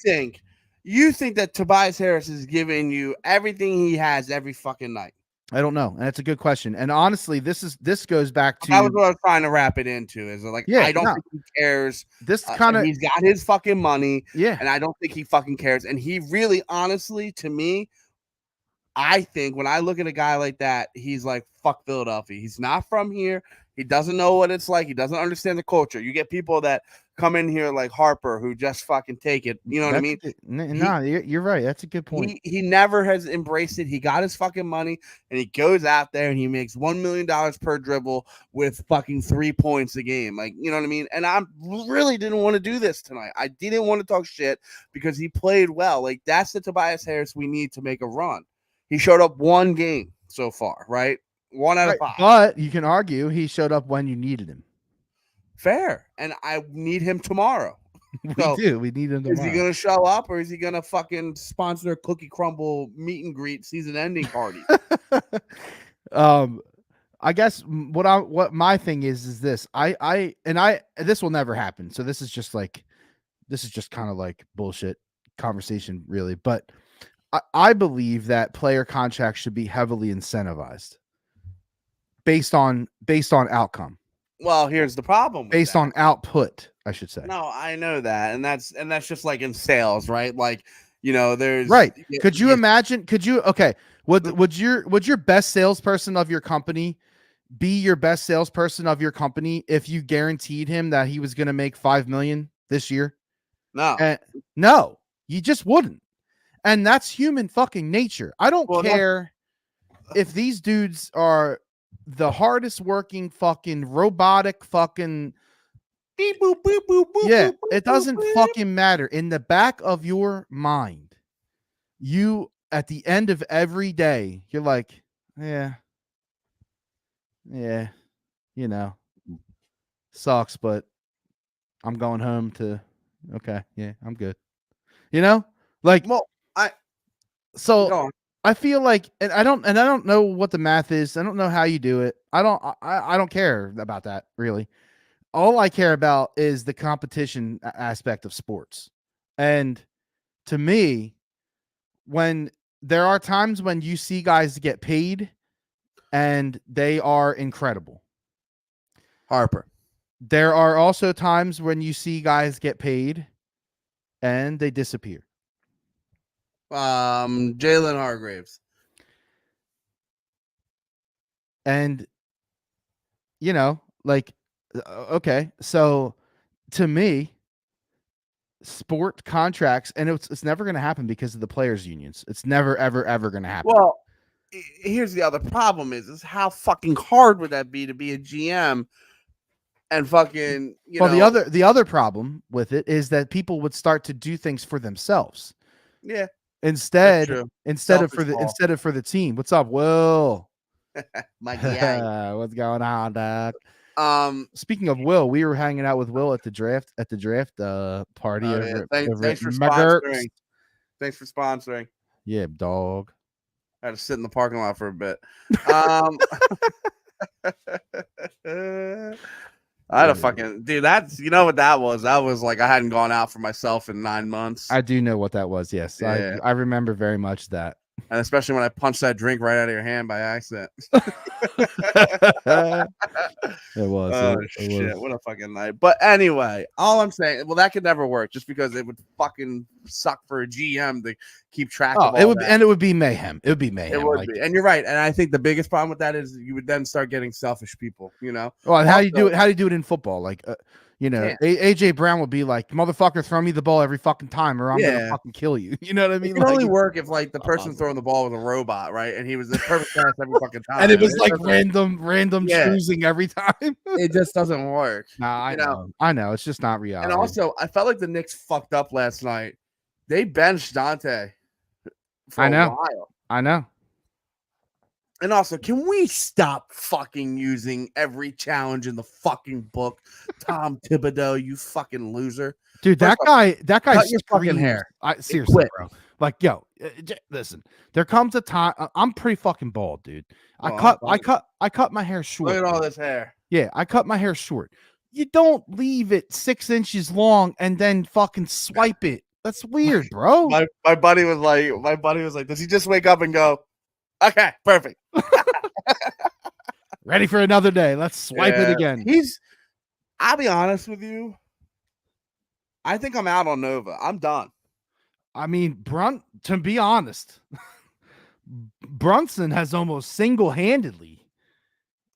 You think that Tobias Harris is giving you everything he has every fucking night? I don't know. And that's a good question. And honestly, this goes back to, that was what I was trying to wrap it into, is like, I don't think he cares. This kind of, he's got his fucking money. Yeah. And I don't think he fucking cares. And he really, honestly, to me, I think when I look at a guy like that, he's like, fuck Philadelphia. He's not from here. He doesn't know what it's like. He doesn't understand the culture. You get people that come in here like Harper who just fucking take it. You know what I mean? No, you're right. That's a good point. He never has embraced it. He got his fucking money and he goes out there and he makes $1 million per dribble with fucking 3 points a game. Like, you know what I mean? And I really didn't want to do this tonight. I didn't want to talk shit because he played well. Like, that's the Tobias Harris we need to make a run. He showed up one game so far, right? 1 out of 5. But you can argue he showed up when you needed him. Fair. And I need him tomorrow. We need him tomorrow. Is he going to show up, or is he going to fucking sponsor a Cookie Crumble meet and greet season ending party? I guess what my thing is this. This will never happen. So this is just kind of like bullshit conversation, really. But I believe that player contracts should be heavily incentivized based on outcome. Well, here's the problem. Based on output, I should say. No, I know that. And that's just like in sales, right? Like, there's right. Could you imagine? Okay. Would your best salesperson of your company be your best salesperson of your company if you guaranteed him that he was going to make $5 million this year? No. No, you just wouldn't. And that's human fucking nature. I don't care if these dudes are the hardest working fucking robotic fucking beep, boop, boop, boop, boop, yeah, it doesn't fucking matter. In the back of your mind, you at the end of every day, you're like, yeah, sucks, but I'm going home to I'm good. Like, well, I feel like, and I don't know what the math is. I don't know how you do it. I don't care about that, really. All I care about is the competition aspect of sports. And to me, when there are times when you see guys get paid and they are incredible. Harper. There are also times when you see guys get paid and they disappear. Jalen Hargraves. And, okay, so to me, sport contracts, and it's never going to happen because of the players' unions. It's never, ever, ever going to happen. Well, here's the other problem is how fucking hard would that be to be a GM and fucking, the other problem with it is that people would start to do things for themselves. Yeah. Instead of for the team. What's up, Will? Mikey, what's going on, Doc? Speaking of Will, we were hanging out with Will at the draft party. Thanks for sponsoring. Thanks for sponsoring. Yeah, dog. I had to sit in the parking lot for a bit. I had a fucking dude. That's what that was. That was like I hadn't gone out for myself in 9 months. I do know what that was. Yes, yeah. I remember very much that. And especially when I punched that drink right out of your hand by accident. It was. Oh It shit! was. What a fucking night. But anyway, all I'm saying, well, that could never work, just because it would fucking suck for a GM to keep track Oh, of it all would, that. and it would be mayhem. It would be It mayhem. would Like, be, and you're right. And I think the biggest problem with that is you would then start getting selfish people. You know. well, how do you do Also, it? How do you do it in football? Like, Yeah. AJ Brown would be like, "Motherfucker, throw me the ball every fucking time, or I'm gonna Yeah. fucking kill you." You know what I It mean? can Like, only it's work if like the not person possible. throwing the ball was a robot, right? And he was the perfect pass every fucking time. And it was like doesn't- random Yeah. choosing every time. It just doesn't work. Nah, I You know? know. I know. It's just not And reality. also, I felt like the Knicks fucked up last night. They benched Dante for I a know. while. I know. And also, can we stop fucking using every challenge in the fucking book? Tom Thibodeau, you fucking loser. Dude, First that guy cut your fucking screams. hair. Seriously, quit. bro. Like, yo, listen. There comes a time. I'm pretty fucking bald, dude. I Oh, I'm cut my hair short. Look at all dude. this hair. Yeah, I cut my hair short. You don't leave it 6 inches long and then fucking swipe it. That's weird, bro. My buddy was like, does he just wake up and go, okay, perfect. Ready for another day. Let's swipe it Yeah. again. I'll be honest with you. I think I'm out on Nova. I'm done. I mean, to be honest, Brunson has almost single-handedly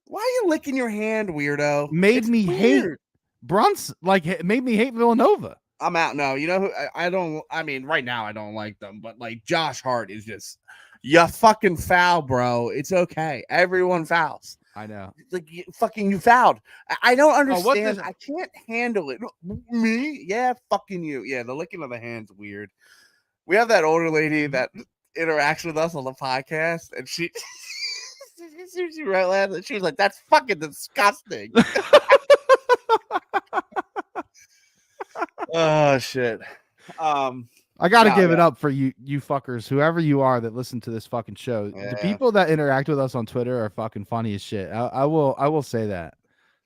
Why are you licking your hand, weirdo? made It's me hate weird. Brunson. Like, it made me hate Villanova. I'm out. No, you know who I don't. I mean, right now I don't like them, but like Josh Hart is just you fucking foul, bro. It's okay. Everyone fouls. I know. Like you fouled. I don't understand. this- I can't handle it. Me? Yeah, fucking you. Yeah, the licking of the hand's weird. We have that older lady that interacts with us on the podcast, and she right last. She was like, "That's fucking disgusting." Oh shit. I gotta give it up for you fuckers, whoever you are that listen to this fucking show. The Yeah. people that interact with us on Twitter are fucking funny as shit. I will say that.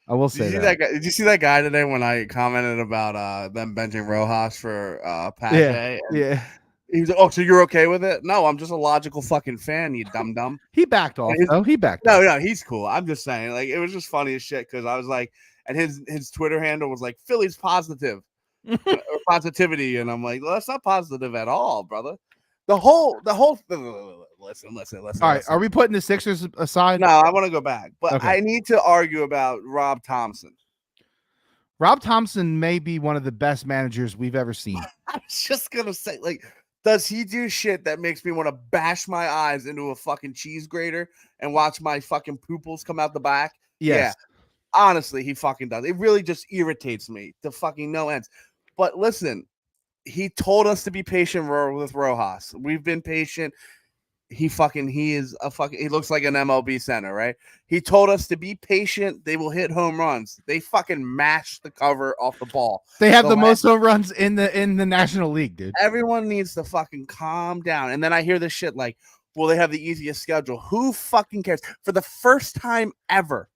I will say that. Did you see that guy today when I commented about them benching Rojas for Pache? Yeah, yeah. He was like, "Oh, so you're okay with it?" No, I'm just a logical fucking fan, you dumb dumb. He backed off though. He backed No, off. no, he's cool. I'm just saying, like, it was just funny as shit because I was like, and his Twitter handle was like Phillies positive or positivity, and I'm like, well, that's not positive at all, brother. The whole listen. All right, are we putting the Sixers aside? No, I want to go back, but Okay. I need to argue about Rob Thompson. Rob Thompson may be one of the best managers we've ever seen. I was just gonna say, like, does he do shit that makes me want to bash my eyes into a fucking cheese grater and watch my fucking pupils come out the back? Yes. Yeah, honestly, he fucking does. It really just irritates me to fucking no ends. But listen, he told us to be patient with Rojas. We've been patient. He looks like an MLB center, right? He told us to be patient. They will hit home runs. They fucking mashed the cover off the ball. They have the most home runs in the National League, dude. Everyone needs to fucking calm down. And then I hear this shit like, well, they have the easiest schedule. Who fucking cares? For the first time ever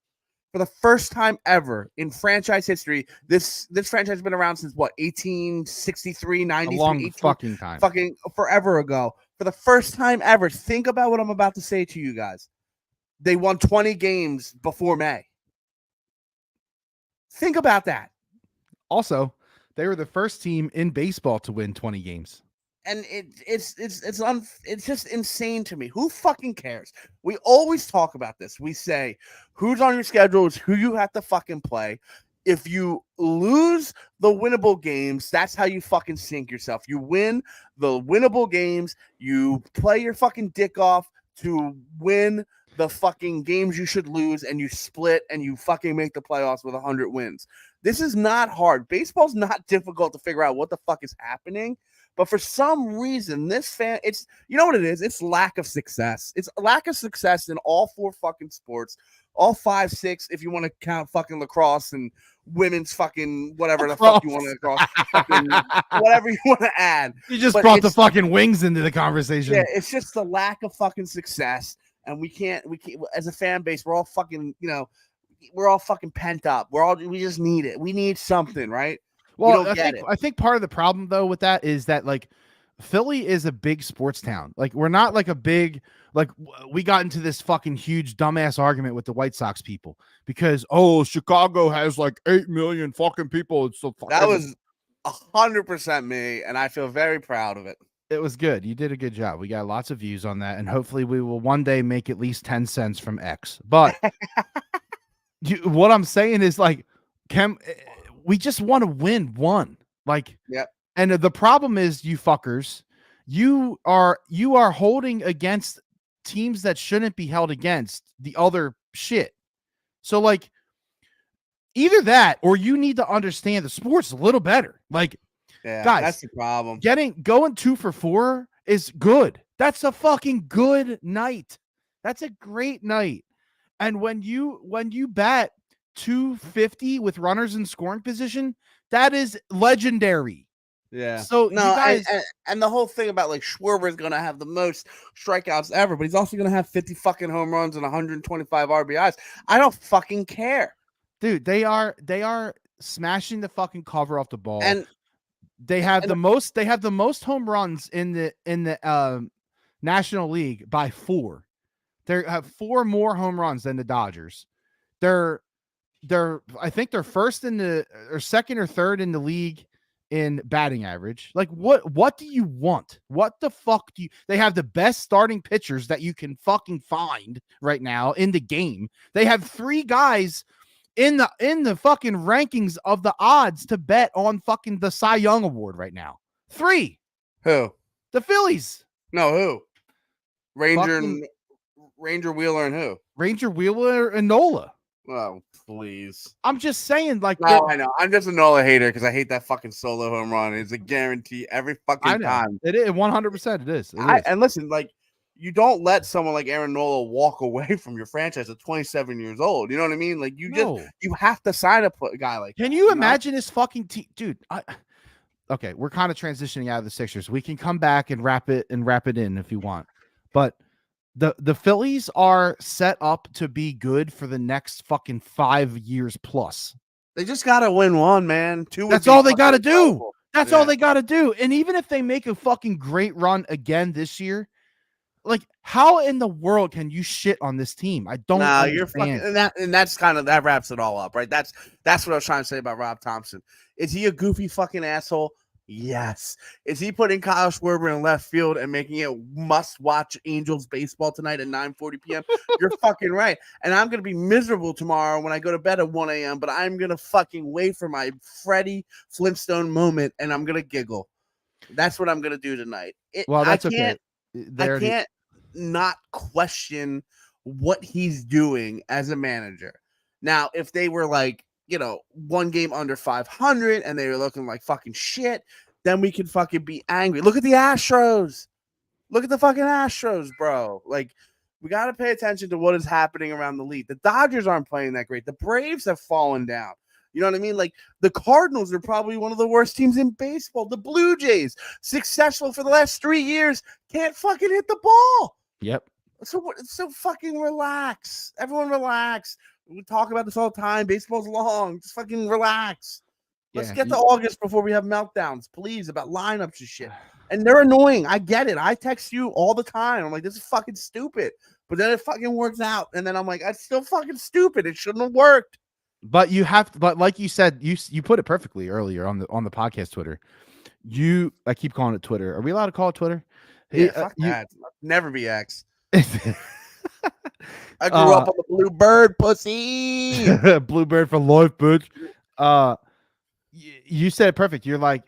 in franchise history, this franchise has been around since what, 1863, 93, a long fucking time. Fucking forever ago. For the first time ever, think about what I'm about to say to you guys. They won 20 games before May. Think about that. Also, they were the first team in baseball to win 20 games. And it's just insane to me. Who fucking cares? We always talk about this. We say who's on your schedule is who you have to fucking play. If you lose the winnable games, that's how you fucking sink yourself. You win the winnable games. You play your fucking dick off to win the fucking games you should lose, and you split and you fucking make the playoffs with 100 wins. This is not hard. Baseball's not difficult to figure out what the fuck is happening. But for some reason, it's, you know what it is? It's lack of success. It's lack of success in all four fucking sports, all 5, 6, if you want to count fucking lacrosse and women's fucking whatever the fuck you want to cross, fucking whatever you want to add. You just brought the fucking wings into the conversation. Yeah, it's just the lack of fucking success. And we can't, as a fan base, we're all fucking, we're all fucking pent up. We just need it. We need something, right? Well, I think part of the problem though with that is that like Philly is a big sports town. Like we're not like a big we got into this fucking huge dumbass argument with the White Sox people because Chicago has like 8 million fucking people. It's so That was 100% me, and I feel very proud of it. It was good. You did a good job. We got lots of views on that, and hopefully we will one day make at least 10 cents from X. But what I'm saying is like, we just want to win one. Like, yep. And the problem is, you fuckers, you are holding against teams that shouldn't be held against the other shit. So like, either that or you need to understand the sport's a little better. Like, yeah, guys, that's the problem. Going 2 for 4 is good. That's a fucking good night. That's a great night. And when you bat 250 with runners in scoring position, that is legendary. Yeah. So no, you guys, and the whole thing about like Schwarber is going to have the most strikeouts ever, but he's also going to have 50 fucking home runs and 125 RBIs. I don't fucking care, dude. They are smashing the fucking cover off the ball, and they have the most home runs in the National League by 4. They have 4 more home runs than the Dodgers. I think they're first or second or third in the league in batting average. Like what do you want? What the fuck do you? They have the best starting pitchers that you can fucking find right now in the game. They have 3 guys in the fucking rankings of the odds to bet on fucking the Cy Young Award right now. 3. Who? The Phillies. No, who? Ranger Wheeler and who? Ranger Wheeler and Nola. Oh, please. I'm just saying, like, no, I know. I'm just a Nola hater because I hate that fucking solo home run. It's a guarantee every fucking time. It is 100%. It is. And listen, like, you don't let someone like Aaron Nola walk away from your franchise at 27 years old. You know what I mean? Like, you have to sign a guy like that. Can you imagine this fucking team, dude? Okay, we're kind of transitioning out of the Sixers. We can come back and wrap it in if you want, but the Phillies are set up to be good for the next fucking 5 years plus. They just gotta win one, man. 2. That's all they gotta do. That's all they gotta do. And even if they make a fucking great run again this year, like, how in the world can you shit on this team? I don't know. You're fucking, and that's kind of, that wraps it all up, right? That's what I was trying to say about Rob Thompson. Is he a goofy fucking asshole? Yes. Is he putting Kyle Schwarber in left field and making it must-watch Angels baseball tonight at 9:40 p.m.? You're fucking right. And I'm going to be miserable tomorrow when I go to bed at 1 a.m., but I'm going to fucking wait for my Freddie Flintstone moment, and I'm going to giggle. That's what I'm going to do tonight. That's okay. I can't not question what he's doing as a manager. Now, if they were like, 1 game under 500 and they were looking like fucking shit, then we could fucking be angry. Look at the Astros. Look at the fucking Astros, bro. Like, we got to pay attention to what is happening around the league. The Dodgers aren't playing that great. The Braves have fallen down. You know what I mean? Like, the Cardinals are probably one of the worst teams in baseball. The Blue Jays, successful for the last 3 years, can't fucking hit the ball. Yep. So fucking relax. Everyone relax. We talk about this all the time. Baseball's long. Just fucking relax. Let's get to August before we have meltdowns, please, about lineups and shit. And they're annoying. I get it. I text you all the time. I'm like, this is fucking stupid. But then it fucking works out. And then I'm like, that's still fucking stupid. It shouldn't have worked. But like you said, you put it perfectly earlier on the podcast Twitter. I keep calling it Twitter. Are we allowed to call it Twitter? Yeah, fuck that. Never be X. I grew up on the Bluebird, pussy. Bluebird for life, bitch. You said it perfect. You're like,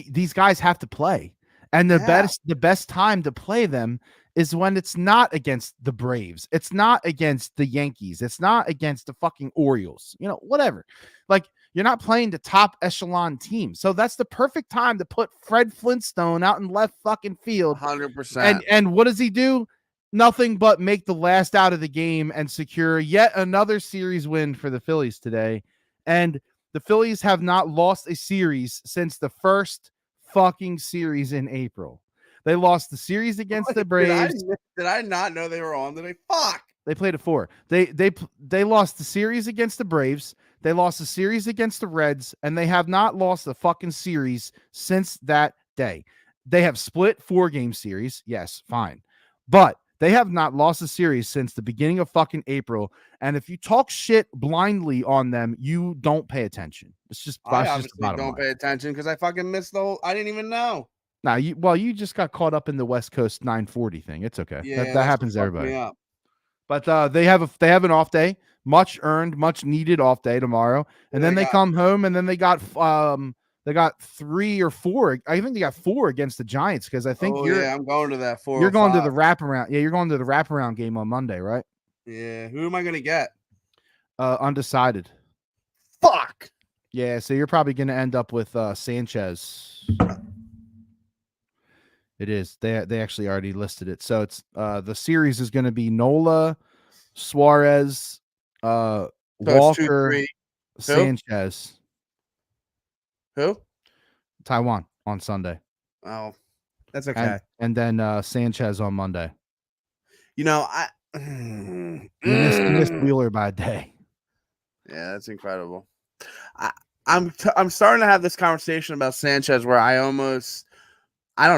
these guys have to play, and the best time to play them is when it's not against the Braves. It's not against the Yankees. It's not against the fucking Orioles. Whatever. Like, you're not playing the top echelon team. So that's the perfect time to put Fred Flintstone out in left fucking field. 100%. And what does he do? Nothing but make the last out of the game and secure yet another series win for the Phillies today. And the Phillies have not lost a series since the first fucking series in April. They lost the series against the Braves. Did I not know they were on today? Fuck. They played at 4. They lost the series against the Braves. They lost the series against the Reds, and they have not lost a fucking series since that day. They have split 4-game series. Yes, fine. But they have not lost a series since the beginning of fucking April. And if you talk shit blindly on them, you don't pay attention. I That's just the obviously bottom don't line. pay attention because I fucking missed the whole. I didn't even know. Now, you just got caught up in the West Coast 940 thing. It's okay. Yeah, That that's what happens to fucked me everybody. up. But they have an off day, much earned, much needed off day tomorrow, and then they come home, and then they got 3 or 4. I think they got 4 against the Giants because I think I'm going to that 4. you're going to the wraparound. Yeah, you're going to the wraparound game on Monday, right? Yeah, who am I gonna get? Undecided. Fuck. Yeah, so you're probably going to end up with Sanchez. It is. They actually already listed it. So it's the series is going to be Nola, Suarez, So Walker, 2-3. Sanchez, Who? Taiwan on Sunday. Oh, that's okay. And then Sanchez on Monday. You know, You missed Wheeler by a day. Yeah, that's incredible. I'm starting to have this conversation about Sanchez where I don't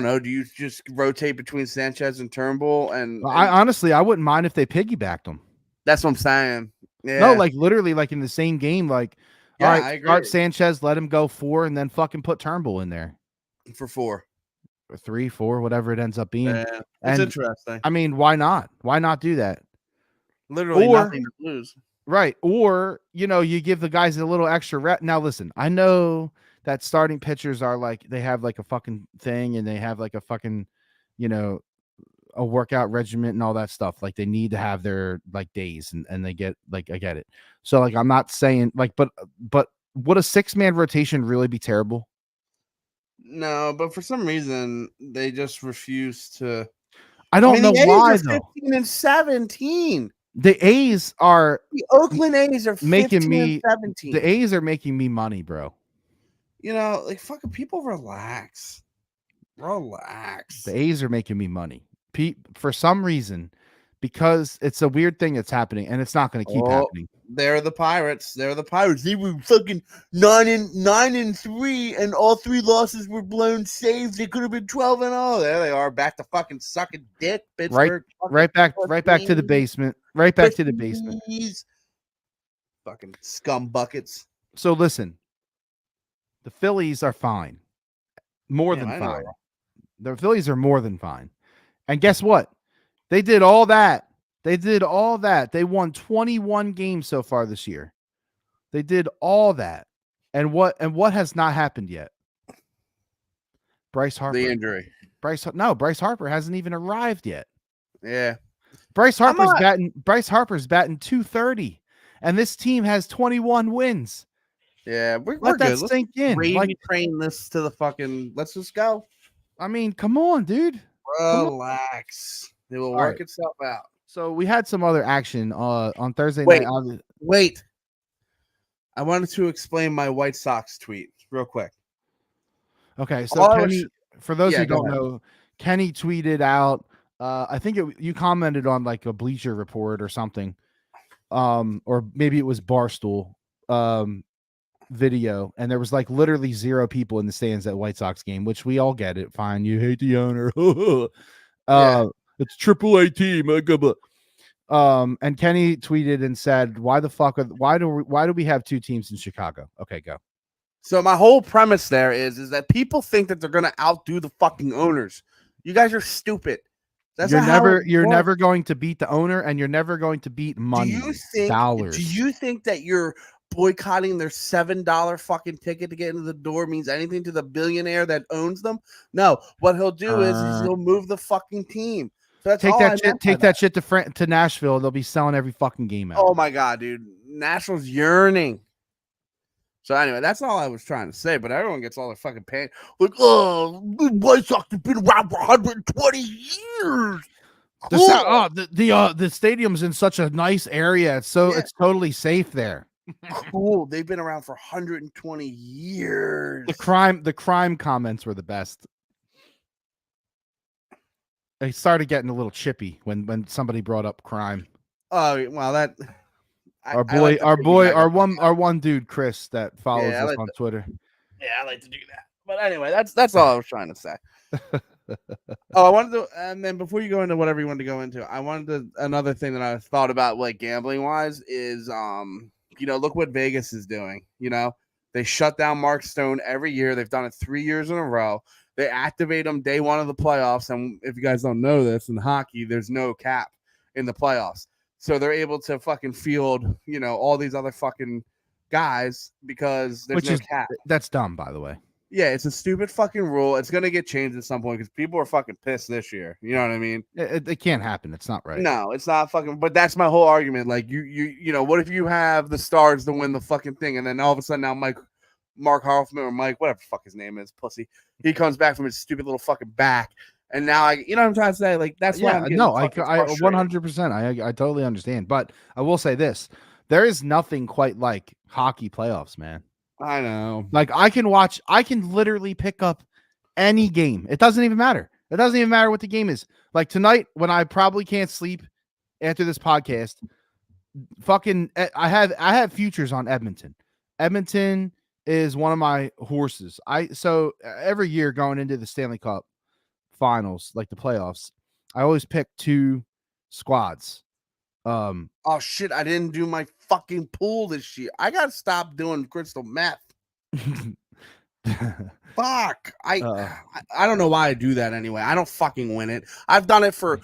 know. Do you just rotate between Sanchez and Turnbull? And I honestly, I wouldn't mind if they piggybacked them. That's what I'm saying. Yeah. No, like literally, like in the same game. Like, yeah, all right, I agree. start Sanchez, let him go 4, and then fucking put Turnbull in there for 4 or 3, 4, whatever it ends up being. Yeah, it's interesting. I mean, why not? Why not do that? Literally nothing to lose. Right. Or, you give the guys a little extra rep. Now, listen, I know that starting pitchers are like, they have like a fucking thing and they have like a fucking, a workout regimen and all that stuff. Like they need to have their like days and they get like, I get it. So like, I'm not saying like, but would a 6-man rotation really be terrible? No, but for some reason they just refuse to. I don't know why though. 15 and 17. The A's are the Oakland A's are making me 17. The A's are making me money, bro. Like fucking people relax. The A's are making me money. For some reason, because it's a weird thing that's happening, and it's not going to keep happening. They're the Pirates. They were fucking 9-3, and all 3 losses were blown saves. They could have been 12-0. There they are, back to fucking sucking dick. Pittsburgh, right back to the basement. Right back to the basement. Fucking scum buckets. So listen, the Phillies are fine, more than fine. The Phillies are more than fine. And guess what? They did all that. They won 21 games so far this year. They did all that. And what has not happened yet? Bryce Harper. The injury. Bryce Harper hasn't even arrived yet. Yeah. Bryce Harper's batting 230. And this team has 21 wins. Yeah, we're Let that good. sink in. Like, train this to the fucking. Let's just go. I mean, come on, dude. Relax. It will work itself out. So we had some other action on Thursday night. Wait. I wanted to explain my White Sox tweet real quick. Okay, so Kenny, for those who don't know, Kenny tweeted out. I think you commented on like a Bleacher Report or something, or maybe it was Barstool video, and there was like literally 0 people in the stands at White Sox game, which we all get it. Fine, you hate the owner. It's AAA team. And Kenny tweeted and said, "Why do we have 2 teams in Chicago?" Okay, go. So my whole premise there is that people think that they're gonna outdo the fucking owners. You guys are stupid. You're never going to beat the owner, and you're never going to beat money. Dollars. Do you think that you're boycotting their $7 fucking ticket to get into the door means anything to the billionaire that owns them? No. What he'll do is he'll move the fucking team. So take that shit to Nashville. They'll be selling every fucking game out. Oh my god, dude! Nashville's yearning. So anyway, that's all I was trying to say. But everyone gets all their fucking pain. Like, White Sox have been around for 120 years. Cool. The stadium's in such a nice area. It's totally safe there. Cool. They've been around for 120 years. The crime comments were the best. They started getting a little chippy when somebody brought up crime. Oh well, that our one dude Chris that follows us on Twitter. Yeah, I like to do that. But anyway, that's all I was trying to say. Oh, I wanted to, and then before you go into whatever you want to go into, I wanted to another thing that I thought about, like gambling wise, is look what Vegas is doing. They shut down Mark Stone every year. They've done it 3 years in a row. They activate him day one of the playoffs, and if you guys don't know this, in hockey, there's no cap in the playoffs, so they're able to fucking field, all these other fucking guys because there's no cap. That's dumb, by the way. Yeah, it's a stupid fucking rule. It's gonna get changed at some point because people are fucking pissed this year. You know what I mean? It can't happen. It's not right. No, it's not fucking. But that's my whole argument. Like what if you have the Stars to win the fucking thing, and then all of a sudden now Mark Hoffman or Mike, whatever the fuck his name is, pussy, he comes back from his stupid little fucking back, and now you know what I'm trying to say? Like that's why I'm no, I 100%. I totally understand. But I will say this: there is nothing quite like hockey playoffs, man. I know. Like I can literally pick up any game. It doesn't even matter. It doesn't even matter what the game is. Like tonight, when I probably can't sleep after this podcast, I have futures on Edmonton. Edmonton is one of my horses. So every year going into the Stanley Cup finals, like the playoffs, I always pick two squads. Oh shit, I didn't do my fucking pool this year. I gotta stop doing crystal meth. Fuck. I don't know why I do that anyway. I don't fucking win it. I've done it for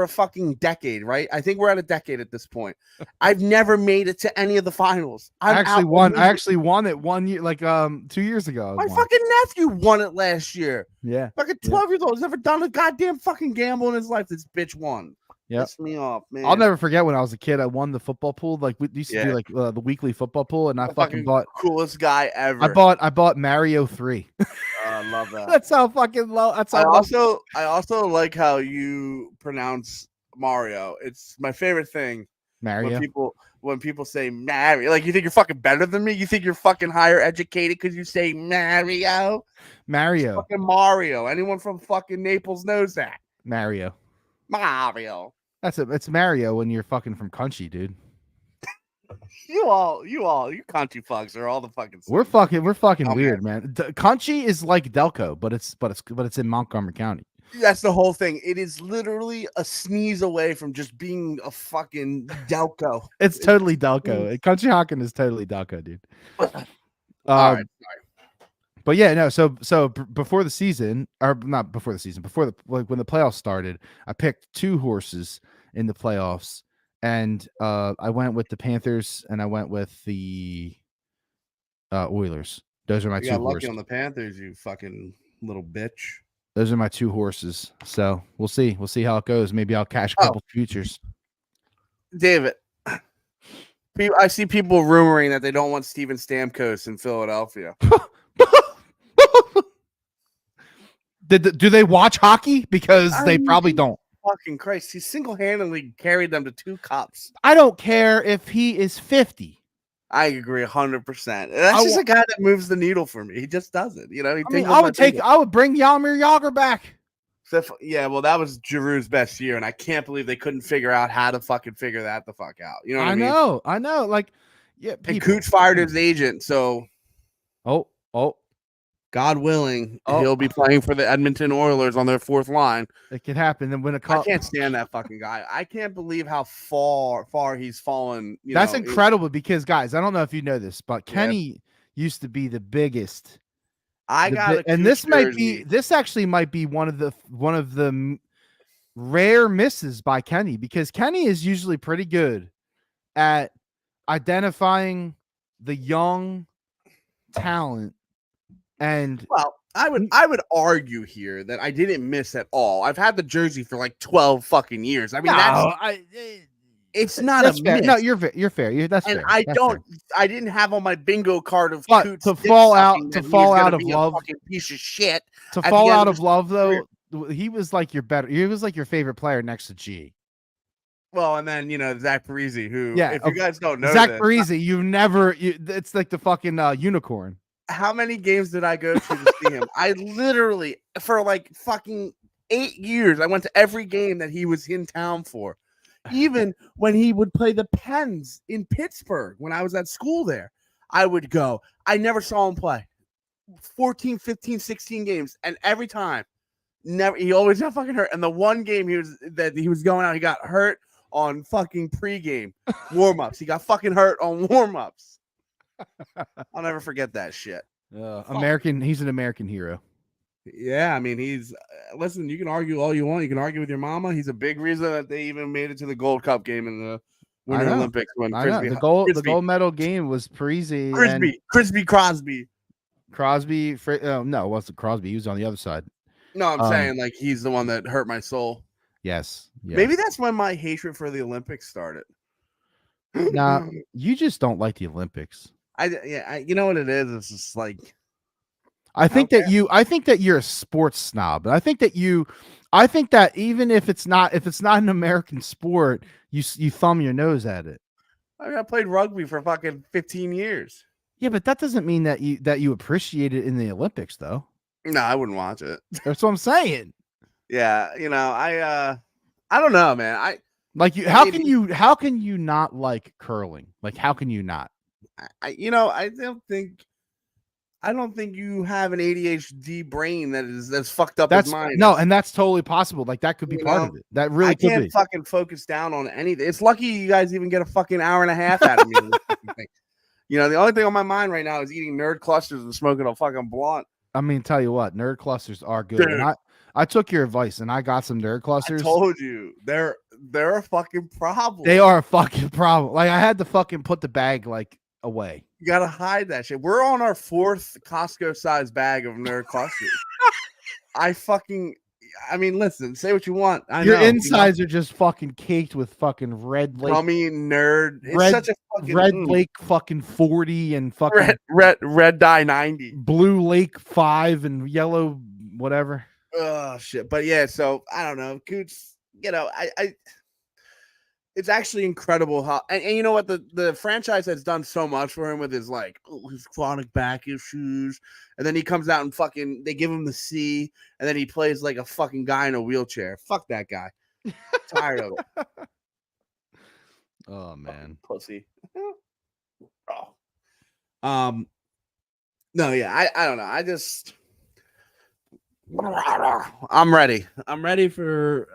a fucking decade, right? I think we're at a decade at this point. I've never made it to any of the finals. I actually won it 1 year, like 2 years ago. My fucking nephew won it last year. Yeah. Fucking 12 years old. He's never done a goddamn fucking gamble in his life. This bitch won. Yeah, pissed me off, man. I'll never forget when I was a kid. I won the football pool. Like we used to do, like the weekly football pool, and I fucking bought coolest guy ever. I bought Mario 3. I love that. That's how fucking low. That's how. I also like how you pronounce Mario. It's my favorite thing. Mario. When people say Mario, like you think you're fucking better than me. You think you're fucking higher educated because you say Mario. Mario. It's fucking Mario. Anyone from fucking Naples knows that. Mario. It's Mario when you're fucking from country, dude. You country fucks are all the fucking same. We're fucking weird, man. Country is like Delco, but it's in Montgomery County. That's the whole thing. It is literally a sneeze away from just being a fucking Delco. It's totally Delco. Country Hawking is totally Delco, dude. All right, sorry. But yeah, no. So before the season, or not before the season, when the playoffs started, I picked two horses in the playoffs, and I went with the Panthers and I went with the Oilers. Those are my two horses. You got lucky on the Panthers, you fucking little bitch. Those are my two horses. So we'll see. We'll see how it goes. Maybe I'll cash a couple futures. David, I see people rumoring that they don't want Steven Stamkos in Philadelphia. Do they watch hockey? Because they probably don't. Fucking Christ. He single-handedly carried them to 2 cups. I don't care if he is 50. I agree 100%. That's just a guy that moves the needle for me. He just does it. I would bring Jaromir Jagr back. Yeah, well, that was Giroux's best year, and I can't believe they couldn't figure out how to fucking figure that the fuck out. You know what I mean? I know. Like, yeah. And Cooch fired his agent, so. Oh. God willing, he'll be playing for the Edmonton Oilers on their 4th line. It could happen. And win a cup. I can't stand that fucking guy. I can't believe how far he's fallen. That's incredible because, guys, I don't know if you know this, but Kenny used to be the biggest. This actually might be one of the rare misses by Kenny, because Kenny is usually pretty good at identifying the young talent. And I would argue here that I didn't miss at all. I've had the jersey for like 12 fucking years. I mean, it's not a miss. No, you're fair. That's fair. I didn't have on my bingo card of to fall out of love. Piece of shit. To fall out of love, though, he was like your favorite player next to G. Well, and then Zach Parise, who, if you guys don't know, Zach Parise, it's like the fucking unicorn. How many games did I go to see him? I literally, for like fucking 8 years, I went to every game that he was in town for. Even when he would play the Pens in Pittsburgh when I was at school there, I would go. I never saw him play. 14, 15, 16 games, and every time, he always got fucking hurt. And the one game he was going out, he got hurt on fucking pregame warm-ups. He got fucking hurt on warm-ups. I'll never forget that shit. American, he's an American hero. Yeah, I mean, he's listen, you can argue all you want. You can argue with your mama. He's a big reason that they even made it to the Gold Cup game in the Winter Olympics when the gold medal game was Parisi Crispy Crosby. No, it wasn't Crosby. He was on the other side. No, I'm saying like he's the one that hurt my soul. Yes. Maybe that's when my hatred for the Olympics started. Nah, you just don't like the Olympics. You know what it is? It's just like I think that you're a sports snob. I think that even if it's not an American sport, you thumb your nose at it. I played rugby for fucking 15 years. Yeah, but that doesn't mean that you appreciate it in the Olympics, though. No, I wouldn't watch it. That's what I'm saying. Yeah, I don't know, man. How can you not like curling? Like, how can you not? I don't think you have an ADHD brain that's fucked up as mine. No, and that's totally possible. Like, that could be part of it. That really could be. I can't fucking focus down on anything. It's lucky you guys even get a fucking hour and a half out of me. The only thing on my mind right now is eating nerd clusters and smoking a fucking blunt. I mean, tell you what, nerd clusters are good. And I took your advice and I got some nerd clusters. I told you, they're a fucking problem. They are a fucking problem. Like, I had to fucking put the bag like away. You gotta hide that shit. We're on our 4th Costco size bag of nerd clusters. I mean, listen, say what you want. Your insides are just fucking caked with fucking red Lake. Crummy nerd. It's such a fucking Red Lake fucking 40 and fucking red dye 90. Blue Lake 5 and yellow whatever. Oh shit. But yeah, so I don't know. Coots, it's actually incredible how and you know what, the franchise has done so much for him with his his chronic back issues, and then he comes out and fucking they give him the C, and then he plays like a fucking guy in a wheelchair. Fuck that guy. Tired of it. Oh man. Pussy. No, yeah, I don't know. I'm ready. I'm ready for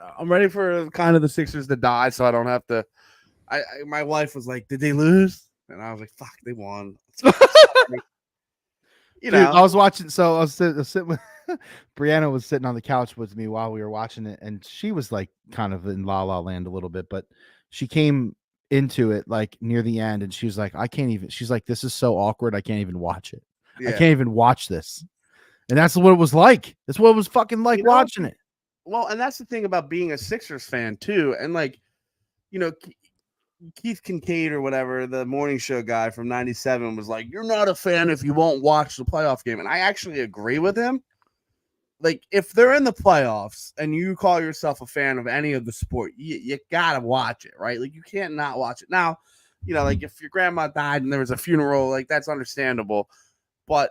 kind of the Sixers to die, so I don't have to. My wife was like, "Did they lose?" And I was like, "Fuck, they won." Dude, I was watching. So I was sitting with Brianna was sitting on the couch with me while we were watching it, and she was like kind of in La La Land a little bit, but she came into it like near the end, and she was like, "I can't even." She's like, "This is so awkward. I can't even watch it. I can't even watch this." And that's what it was like. That's what it was fucking like watching it. Well, and that's the thing about being a Sixers fan too. And Keith Kincaid or whatever, the morning show guy from 97 was like, "You're not a fan if you won't watch the playoff game." And I actually agree with him. Like, if they're in the playoffs and you call yourself a fan of any of the sport, you gotta watch it, right? Like, you can't not watch it. Now, like if your grandma died and there was a funeral, like that's understandable. But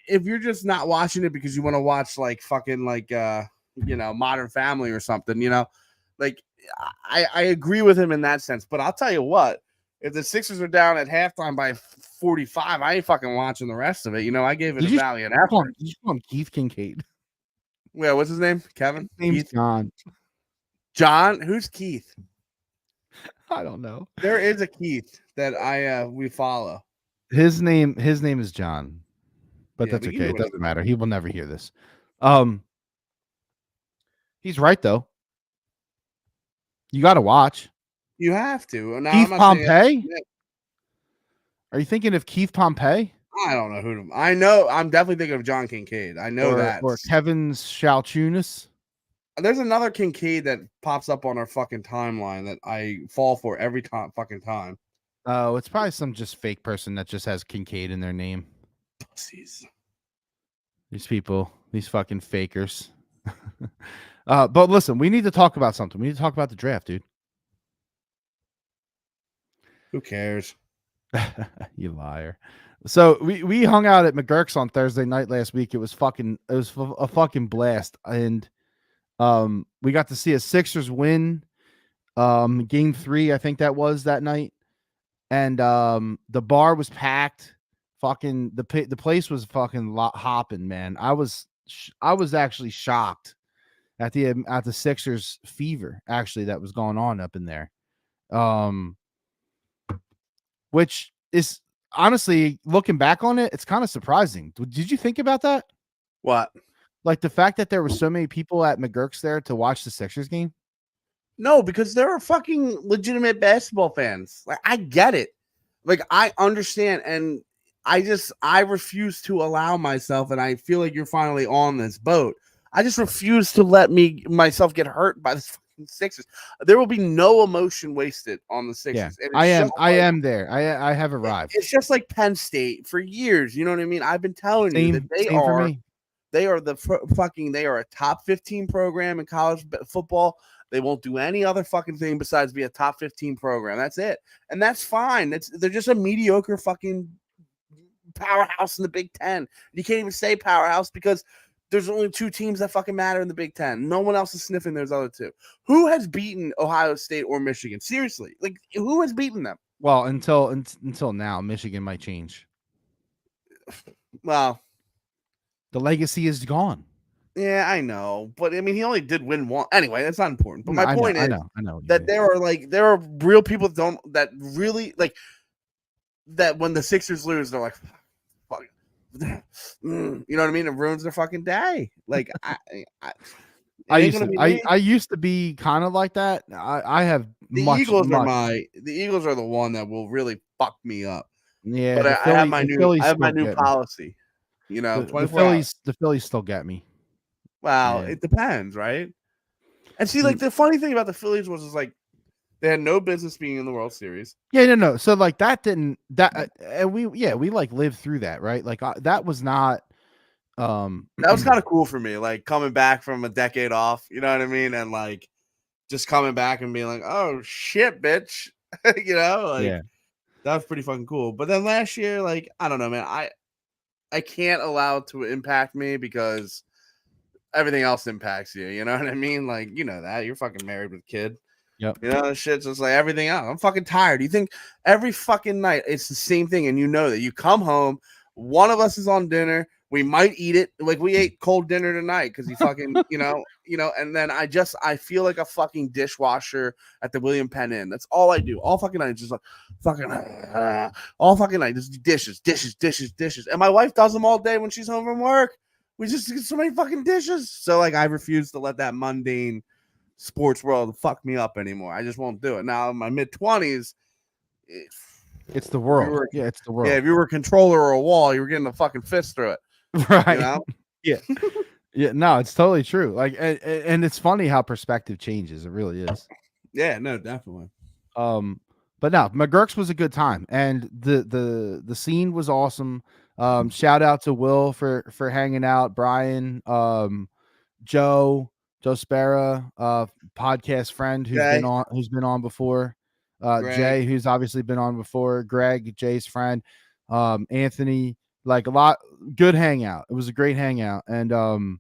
if you're just not watching it because you want to watch like fucking Modern Family or something, like I agree with him in that sense. But I'll tell you what, if the Sixers are down at halftime by 45, I ain't fucking watching the rest of it. I gave it a valiant effort. Did you call him Keith Kincaid? Yeah, what's his name? Kevin? His name's John. John? Who's Keith? I don't know. There is a Keith that we follow. His name is John. But that's okay. It doesn't matter. He will never hear this. He's right though. You got to watch. You have to. Now, Keith Pompey? Are you thinking of Keith Pompey? I don't know who. I know. I'm definitely thinking of John Kincaid. I know that. Or Kevin Shalchunas. There's another Kincaid that pops up on our fucking timeline that I fall for every fucking time. Oh, it's probably some just fake person that just has Kincaid in their name. Pussies. These people, these fucking fakers. But listen, we need to talk about something. We need to talk about the draft, dude. Who cares? You liar. So we hung out at McGurk's on Thursday night last week. It was a fucking blast. And we got to see a Sixers win game 3, I think that was that night. And the bar was packed. fucking the place was fucking hopping, man. I was actually shocked at the Sixers fever actually that was going on up in there. Which is honestly looking back on it, it's kind of surprising. Did you think about that? What? Like the fact that there were so many people at McGurk's there to watch the Sixers game? No, because there are fucking legitimate basketball fans. Like, I get it. Like, I understand. And I refuse to allow myself, and I feel like you're finally on this boat. I just refuse to let myself get hurt by the fucking Sixers. There will be no emotion wasted on the Yeah, Sixers. And I am there. I have arrived. It's just like Penn State for years. You know what I mean? I've been telling you that Same for me. they are they are a top 15 program in college football. They won't do any other fucking thing besides be a top 15 program. That's it. And that's fine. They're just a mediocre fucking powerhouse in the Big Ten. You can't even say powerhouse because there's only 2 teams that fucking matter in the Big Ten. No one else is sniffing those other 2. Who has beaten Ohio State or Michigan? Seriously. Like, who has beaten them? Well, until now, Michigan might change. Well, the legacy is gone. Yeah, I know, but I mean, he only did win one. Anyway, that's not important. But my point is, I know that there are real people that really like that when the Sixers lose, they're like, fuck, you know what I mean? It ruins their fucking day. Like I used to be kind of like that. I have the Eagles are the one that will really fuck me up. Yeah, but I have my new policy. You know, the Phillies still get me. Wow, it depends, right? And see, like the funny thing about the Phillies was like they had no business being in the World Series. Yeah, no. So like and we like lived through that, right? Like that was not. That was kind of cool for me, like coming back from a decade off. You know what I mean? And like just coming back and being like, "Oh shit, bitch," you know? Like that was pretty fucking cool. But then last year, like I don't know, man. I can't allow it to impact me because everything else impacts you. You know what I mean? Like, you know that. You're fucking married with a kid. Yep. You know, shit's just like everything else. I'm fucking tired. You think every fucking night it's the same thing, and you know that you come home, one of us is on dinner, we might eat it. Like we ate cold dinner tonight because you fucking, you know, and then I feel like a fucking dishwasher at the William Penn Inn. That's all I do. All fucking night, just like fucking all fucking night, just dishes. And my wife does them all day when she's home from work. We just get so many fucking dishes. So like I refuse to let that mundane sports world fuck me up anymore. I just won't do it. Now in my mid-20s, it's the world. It's the world. Yeah, if you were a controller or a wall, you were getting a fucking fist through it. Right. You know? Yeah. Yeah, no, it's totally true. Like and it's funny how perspective changes. It really is. Yeah, no, definitely. But no, McGurk's was a good time, and the scene was awesome. Shout out to Will for hanging out, Brian, Joe Spera, podcast friend who's been on before, Jay, who's obviously been on before, Greg, Jay's friend, Anthony, like a lot good hangout. It was a great hangout, and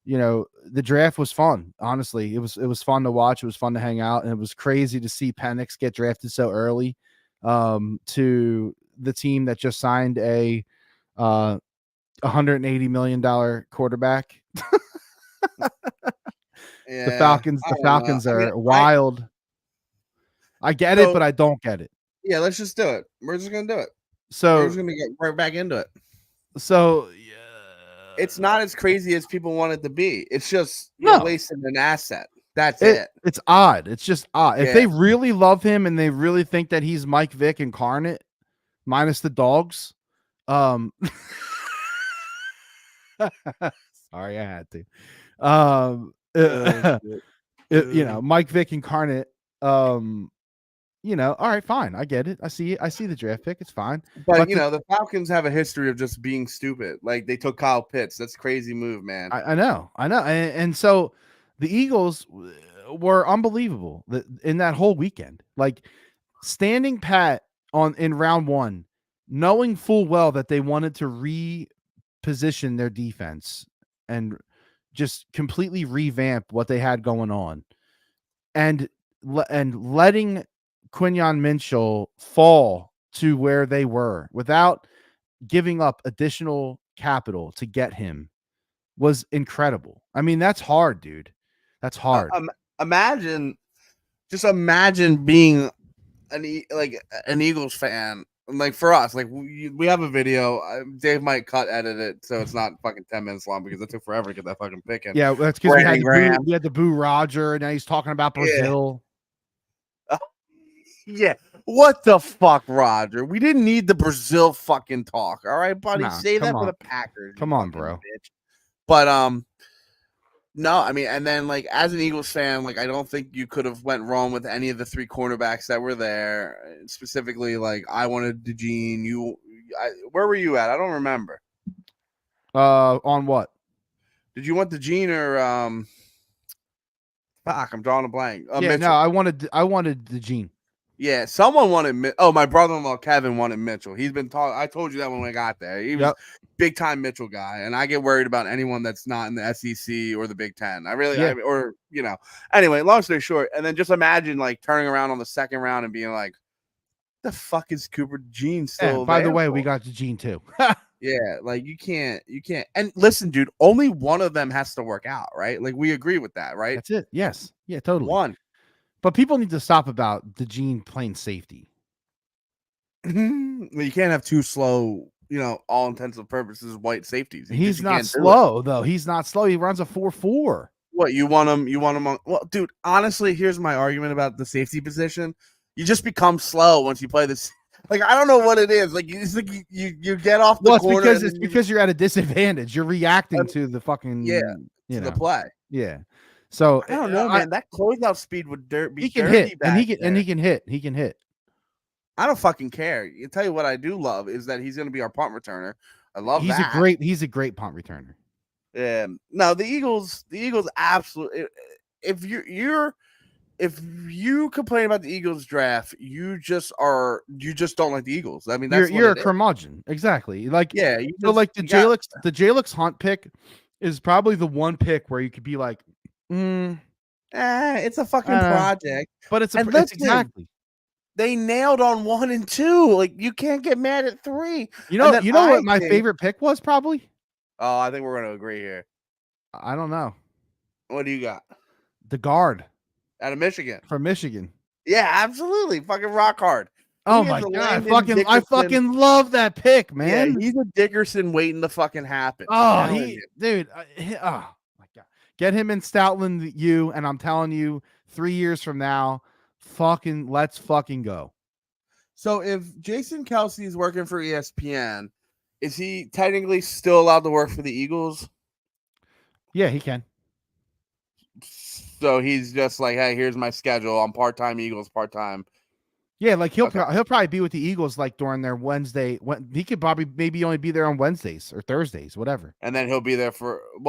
you know, the draft was fun. Honestly, it was fun to watch. It was fun to hang out, and it was crazy to see Penix get drafted so early to the team that just signed a $180 million quarterback. Yeah, the Falcons are wild. I get it, but I don't get it. Yeah, let's just do it. We're just gonna do it. So we're just gonna get right back into it. So yeah, it's not as crazy as people want it to be. It's just you're wasting an asset. That's it. It's odd. It's just odd. If they really love him and they really think that he's Mike Vick incarnate, minus the dogs, sorry, I had to. You know, Mike Vick incarnate. You know, all right, fine. I get it. I see the draft pick. It's fine. But you know, the Falcons have a history of just being stupid. Like they took Kyle Pitts. That's a crazy move, man. I know. And so the Eagles were unbelievable in that whole weekend. Like standing pat in round 1, knowing full well that they wanted to reposition their defense and just completely revamp what they had going on, and letting Quinyon Mitchell fall to where they were without giving up additional capital to get him was incredible. I mean, that's hard, dude. That's hard. Imagine being an Eagles fan. Like for us, like we have a video. Dave might edit it so it's not fucking 10 minutes long because it took forever to get that fucking pick in. Yeah, that's because we had to boo Roger, and now he's talking about Brazil. Yeah. What the fuck, Roger? We didn't need the Brazil fucking talk. All right, buddy. Say that for the Packers. Come on, bro. Bitch. But no, I mean, and then like as an Eagles fan, like I don't think you could have went wrong with any of the 3 cornerbacks that were there. Specifically, like I wanted DeGene. Where were you at? I don't remember. On what? Did you want DeGene or Fuck, I'm drawing a blank. Yeah, Mitchell. no, I wanted DeGene. Yeah, someone wanted. Oh, my brother-in-law Kevin wanted Mitchell. He's been talking. I told you that when I got there. He was big time Mitchell guy, and I get worried about anyone that's not in the SEC or the Big Ten. Anyway, long story short, and then just imagine like turning around on the second round and being like, "The fuck is Cooper DeJean still?" By the way, we got DeGene too. Yeah, like you can't. And listen, dude, only one of them has to work out, right? Like we agree with that, right? That's it. Yes. Yeah, totally. One. But people need to stop about DeGene playing safety. You can't have 2 slow, all intensive purposes, white safeties. He's not slow, though. He's not slow. He runs a 4.4. What, you want him on? Well, dude, honestly, here's my argument about the safety position. You just become slow once you play this. Like, I don't know what it is. Like, it's like you get off the corner. It's because you're at a disadvantage. You're reacting to the fucking the play. Yeah. So I don't know, man. That closeout speed would be he can dirty hit, and he can hit. He can hit. I don't fucking care. You tell you what I do love is that he's going to be our punt returner. I love that. He's a great punt returner. Yeah. No, the Eagles absolutely. If you complain about the Eagles draft, you just don't like the Eagles. I mean, you're a curmudgeon. Exactly. Like the Jalix Hunt pick is probably the one pick where you could be like, it's a fucking project. But it's exactly. They nailed on 1 and 2. Like you can't get mad at 3. You know what my favorite pick was probably? Oh, I think we're going to agree here. I don't know. What do you got? The guard out of Michigan. From Michigan. Yeah, absolutely. Fucking rock hard. Oh my god! I fucking love that pick, man. Yeah, he's a Dickerson waiting to fucking happen. Oh, dude. Oh my god! Get him in Stoutland U, and I'm telling you, 3 years from now, let's fucking go. So if Jason Kelce is working for ESPN, is he technically still allowed to work for the Eagles? Yeah, he can. So he's just like, hey, here's my schedule. I'm part-time Eagles, part-time. Yeah, like he'll probably be with the Eagles like during their Wednesday. He could probably maybe only be there on Wednesdays or Thursdays, whatever. And then he'll be there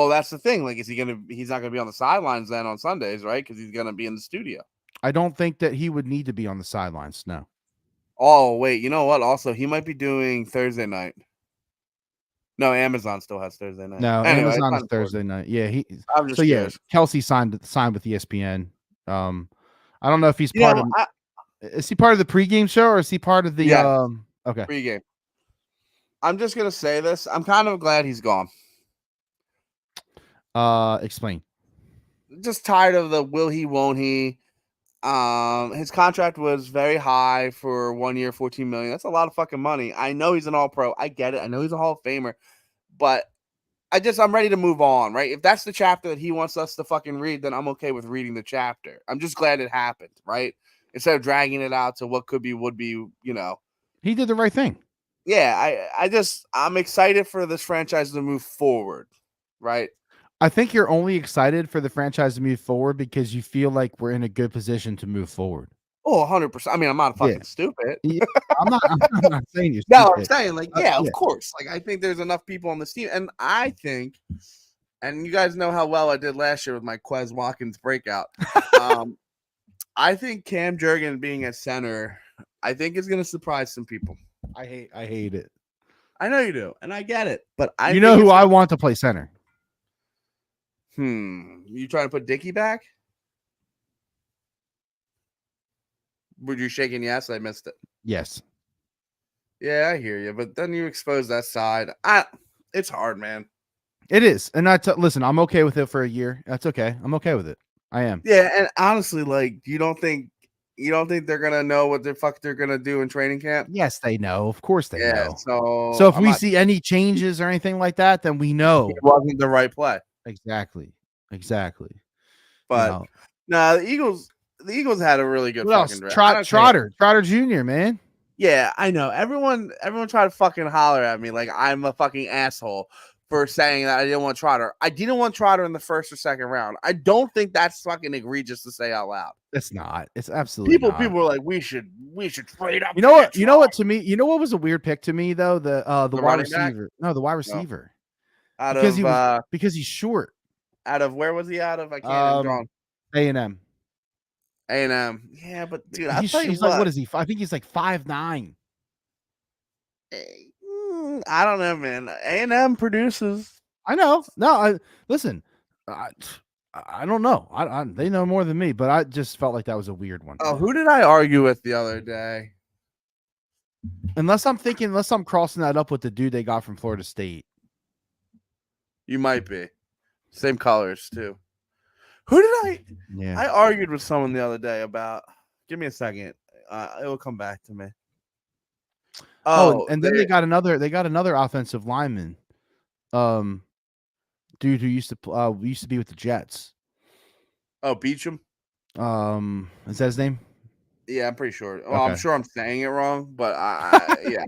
that's the thing. Like, he's not gonna be on the sidelines then on Sundays, right? Because he's gonna be in the studio. I don't think that he would need to be on the sidelines. No. Oh wait, you know what? Also, he might be doing Thursday night. No, Amazon still has Thursday night. No, anyway, Amazon is Thursday night. Yeah, Kelce signed with ESPN. I don't know if he's part of. Is he part of the pregame show or is he part of the? Okay, pregame. I'm just gonna say this. I'm kind of glad he's gone. Explain. Just tired of the will he, won't he? His contract was very high for 1 year, $14 million. That's a lot of fucking money. I know he's an all-pro. I get it. I know he's a Hall of Famer, but I'm ready to move on, right? If that's the chapter that he wants us to fucking read, then I'm okay with reading the chapter. I'm just glad it happened, right? Instead of dragging it out to what could be, would be, He did the right thing. Yeah, I'm excited for this franchise to move forward, right? I think you're only excited for the franchise to move forward because you feel like we're in a good position to move forward. Oh, 100%. I mean, I'm not fucking stupid. Yeah, I'm not saying you're stupid. No, I'm saying, like, of course. Like, I think there's enough people on this team. And I think, and you guys know how well I did last year with my Quez Watkins breakout. I think Cam Jurgen being at center, I think is going to surprise some people. I hate it. I know you do. And I get it. But you know who I want to play center? You trying to put Dickey back? Were you shaking yes? I missed it. Yes. Yeah, I hear you, but then you expose that side. It's hard, man. It is, and listen. I'm okay with it for a year. That's okay. I'm okay with it. I am. Yeah, and honestly, like, you don't think they're gonna know what the fuck they're gonna do in training camp? Yes, they know. Of course, they Yeah, know. So so if we see any changes or anything like that, then we it know wasn't the right play. exactly. Exactly. You But know no, the Eagles had a really good what fucking else? draft. I don't care. Trotter Jr. Man. Yeah, I know. Everyone tried to fucking holler at me like I'm a fucking asshole for saying that I didn't want Trotter. I didn't want Trotter in the first or second round. I don't think that's fucking egregious to say out loud. It's not. It's absolutely People not. were like, we should trade up. You know what? You know what? To me, you know what was a weird pick to me though? The The wide running back? receiver. No, the wide No. receiver. Out Because he's short. of where was he out of? I can't even draw. A&M. A&M. Yeah, but dude, I'll He's tell you like, what what. is he? I think he's like 5'9". I don't know, man. A&M produces. I know. No, listen. I don't know. They know more than me, but I just felt like that was a weird one. Oh, who did I argue with the other day? Unless I'm crossing that up with the dude they got from Florida State. You might be. Same colors too. Who did I? Yeah. I argued with someone the other day about. Give me a second. It will come back to me. Oh, and then they got another offensive lineman. Dude who used to be with the Jets. Oh, Beecham. Is that his name? Yeah, I'm pretty sure. Well, Okay. I'm sure I'm saying it wrong, but yeah.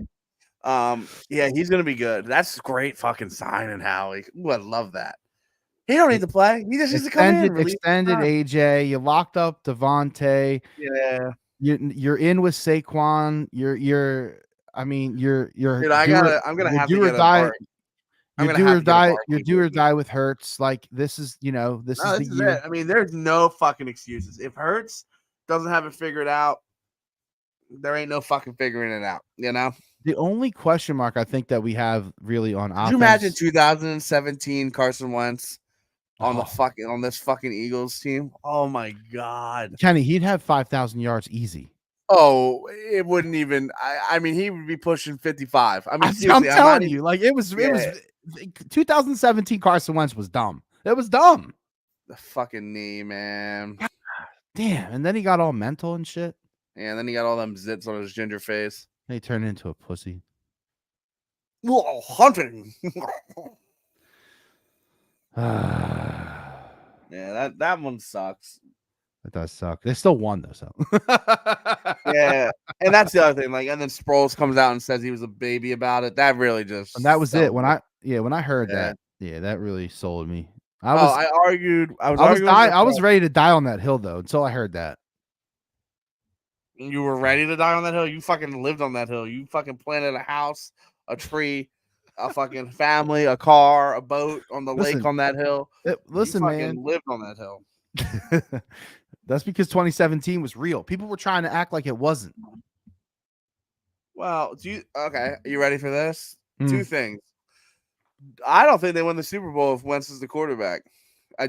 Yeah, he's gonna be good. That's great fucking signing, Howie. Ooh, I love that. He don't need to play. He just needs to come in. Extended AJ. You locked up Devontae. Yeah. You're in with Saquon. You're Dude, I'm gonna have to get a bar. You do or die with Hurts. Like this is this is the year. It. I mean, there's no fucking excuses. If Hurts doesn't have it figured out, there ain't no fucking figuring it out. You know. The only question mark I think that we have really on offense. Could you imagine 2017 Carson Wentz on this fucking Eagles team? Oh my god, Kenny, he'd have 5,000 yards easy. Oh, it wouldn't even. I mean, he would be pushing 55. I mean, I'm telling you, like it was 2017 Carson Wentz was dumb. It was dumb. The fucking knee, man. God, damn. And then he got all mental and shit. Yeah, and then he got all them zits on his ginger face. He turned into a pussy. Whoa, hunting. Yeah, that one sucks. It does suck. They still won though, so yeah. And that's the other thing. Like, and then Sproles comes out and says he was a baby about it. That really just and that was it. When I heard that, that really sold me. I was ready to die on that hill though until I heard that. You were ready to die on that hill? You fucking lived on that hill. You fucking planted a house, a tree, a fucking family, a car, a boat on the lake on that hill. Listen, you man, lived on that hill. That's because 2017 was real. People were trying to act like it wasn't. Well, are you ready for this? Two things. I don't think they win the Super Bowl if Wentz is the quarterback. I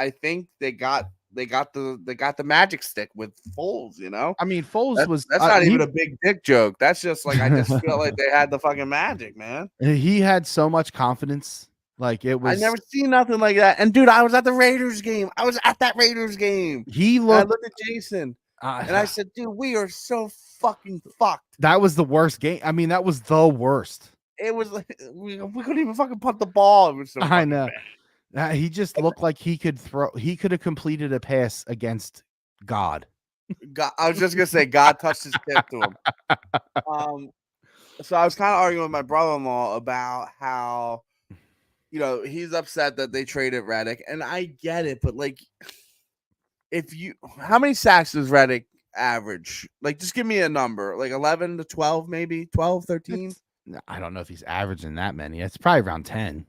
think they got the magic stick with Foles, you know? I mean, Foles that's not even a big dick joke. That's just like I just felt like they had the fucking magic, man. He had so much confidence. Like it was I never seen nothing like that. And dude, I was at the Raiders game. I was at that Raiders game. I looked at Jason and I said, dude, we are so fucking fucked. That was the worst game. I mean, that was the worst. It was like we couldn't even fucking punt the ball. It was so I know. He just looked like he could have completed a pass against God. I was just gonna say God touched his tip to him. So I was kind of arguing with my brother-in-law about how, he's upset that they traded Reddick, and I get it, but like, how many sacks does Reddick average? Like, just give me a number, like 11 to 12, maybe 12, 13. I don't know if he's averaging that many. It's probably around 10.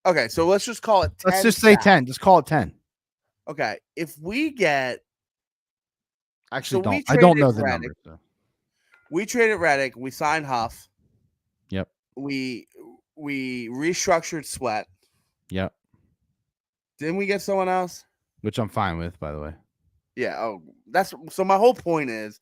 Okay, so let's just call it 10. Let's just say 10. Just call it 10. Okay, if we get I don't know the number. So. We traded Reddick. We signed Huff. Yep. We restructured Sweat. Yep. Didn't we get someone else? Which I'm fine with, by the way. Yeah. Oh, so my whole point is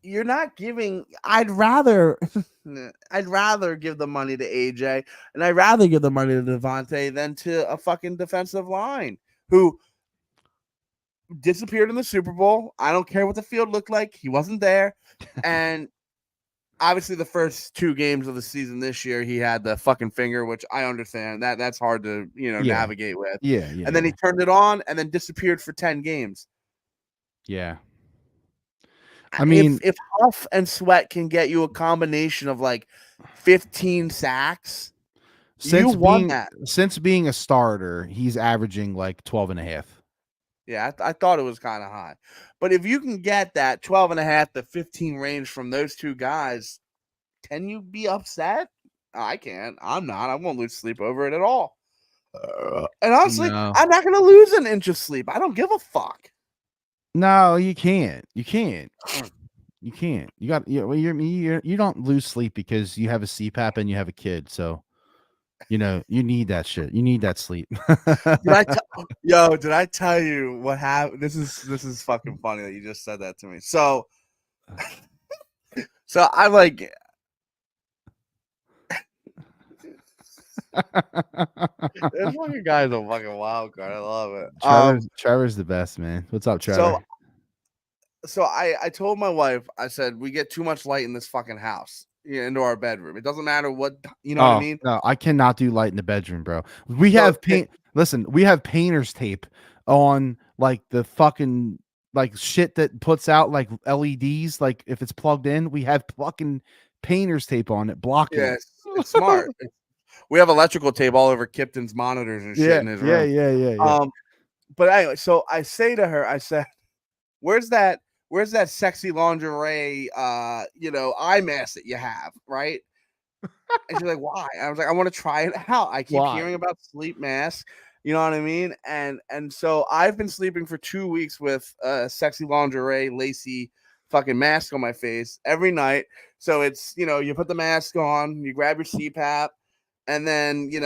you're not giving. I'd rather give the money to AJ, and I'd rather give the money to Devontae than to a fucking defensive line who disappeared in the Super Bowl. I don't care what the field looked like; he wasn't there, and obviously the first 2 games of the season this year he had the fucking finger, which I understand that's hard to Yeah. navigate with. Yeah. And then he turned it on and then disappeared for 10 games. Yeah. I mean, if Huff and Sweat can get you a combination of like 15 sacks, you won that. Since being a starter, he's averaging like 12 and a half. Yeah, I thought it was kind of high. But if you can get that 12 and a half to 15 range from those two guys, can you be upset? I can't. I'm not. I won't lose sleep over it at all. And honestly, No. I'm not going to lose an inch of sleep. I don't give a fuck. No, you can't. You can't. You can't. You got you don't lose sleep because you have a CPAP and you have a kid. So, you need that shit. You need that sleep. Did I tell you what happened? This is fucking funny that you just said that to me. So I like this fucking guy's a fucking wild card. I love it. Trevor's the best, man. What's up, Trevor? So I told my wife, I said, we get too much light in this fucking house, into our bedroom. It doesn't matter what, what I mean? No, I cannot do light in the bedroom, bro. We have paint. Listen, we have painter's tape on like the fucking like shit that puts out like LEDs. Like if it's plugged in, we have fucking painter's tape on it, blocking it. It's smart. We have electrical tape all over Kipton's monitors and shit in his room. Yeah. But anyway, so I say to her, I said, where's that sexy lingerie, eye mask that you have, right? And she's like, why? I was like, I want to try it out. I keep hearing about sleep masks. You know what I mean? And so I've been sleeping for 2 weeks with a sexy lingerie, lacy fucking mask on my face every night. So it's, you put the mask on, you grab your CPAP, and then, you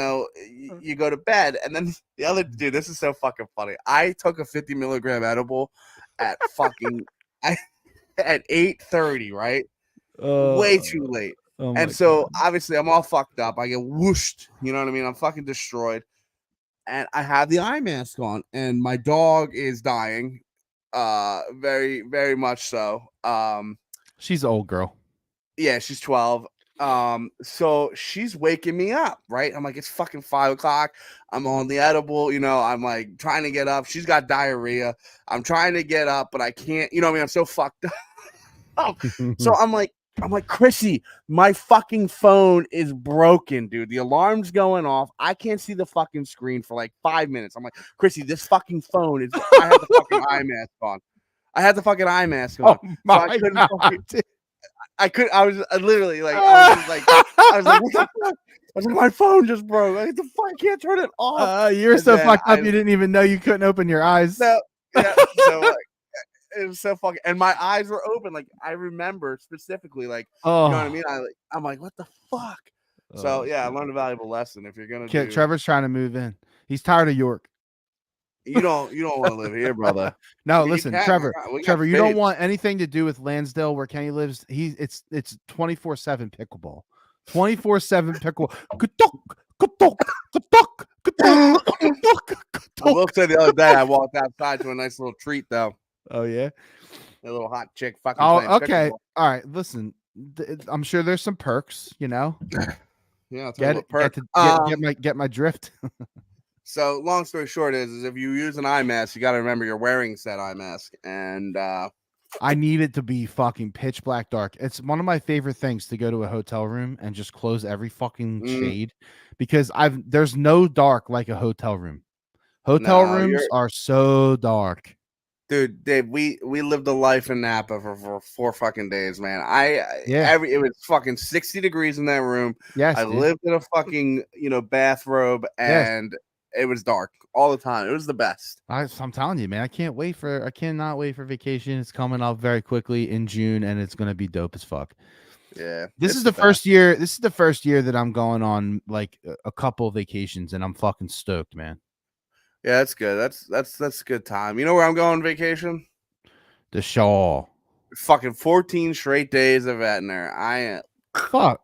go to bed. And then the other dude, this is so fucking funny. I took a 50 milligram edible at fucking at 8:30, right? Way too late. And so obviously I'm all fucked up. I get whooshed, you know what I mean? I'm fucking destroyed. And I have the eye mask on, and my dog is dying. Very, very much so. She's an old girl. Yeah, she's 12. So she's waking me up, right? I'm like, it's fucking 5 o'clock. I'm on the edible, I'm like trying to get up. She's got diarrhea. I'm trying to get up, but I can't, you know what I mean? I'm so fucked up. So I'm like, Chrissy, my fucking phone is broken, dude. The alarm's going off. I can't see the fucking screen for like 5 minutes. I'm like, Chrissy, this fucking phone is. I had the fucking eye mask on. Oh my so I couldn't God. I was literally like, I was like, what the fuck? I was like, my phone just broke. I can't turn it off. You were so fucked up, you didn't even know you couldn't open your eyes. So it was so fucking, and my eyes were open. Like I remember specifically, like you know what I mean. I'm like, what the fuck? So I learned a valuable lesson. If you're gonna Trevor's trying to move in. He's tired of York. You don't want to live here, brother. No, listen, Trevor, you don't want anything to do with Lansdale where Kenny lives. It's 24/7 pickleball. 24/7 pickleball. I will say the other day I walked outside to a nice little treat though. Oh yeah, a little hot chick fucking. Oh, okay, all right. Listen, I'm sure there's some perks. Yeah, get my drift. So long story short is if you use an eye mask, you got to remember you're wearing said eye mask, and I need it to be fucking pitch black dark. It's one of my favorite things to go to a hotel room and just close every fucking shade because there's no dark like a hotel room. Hotel rooms are so dark. Dude, Dave, we lived a life in Napa for 4 fucking days, man. It was fucking 60 degrees in that room. Yes, I lived in a fucking bathrobe, and it was dark all the time. It was the best. I'm telling you, man. I cannot wait for vacation. It's coming up very quickly in June, and it's gonna be dope as fuck. Yeah, this is the first year. This is the first year that I'm going on like a couple of vacations, and I'm fucking stoked, man. Yeah, that's good. That's a good time. You know where I'm going on vacation? The Shaw. Fucking 14 straight days of Etner. I am. Fuck.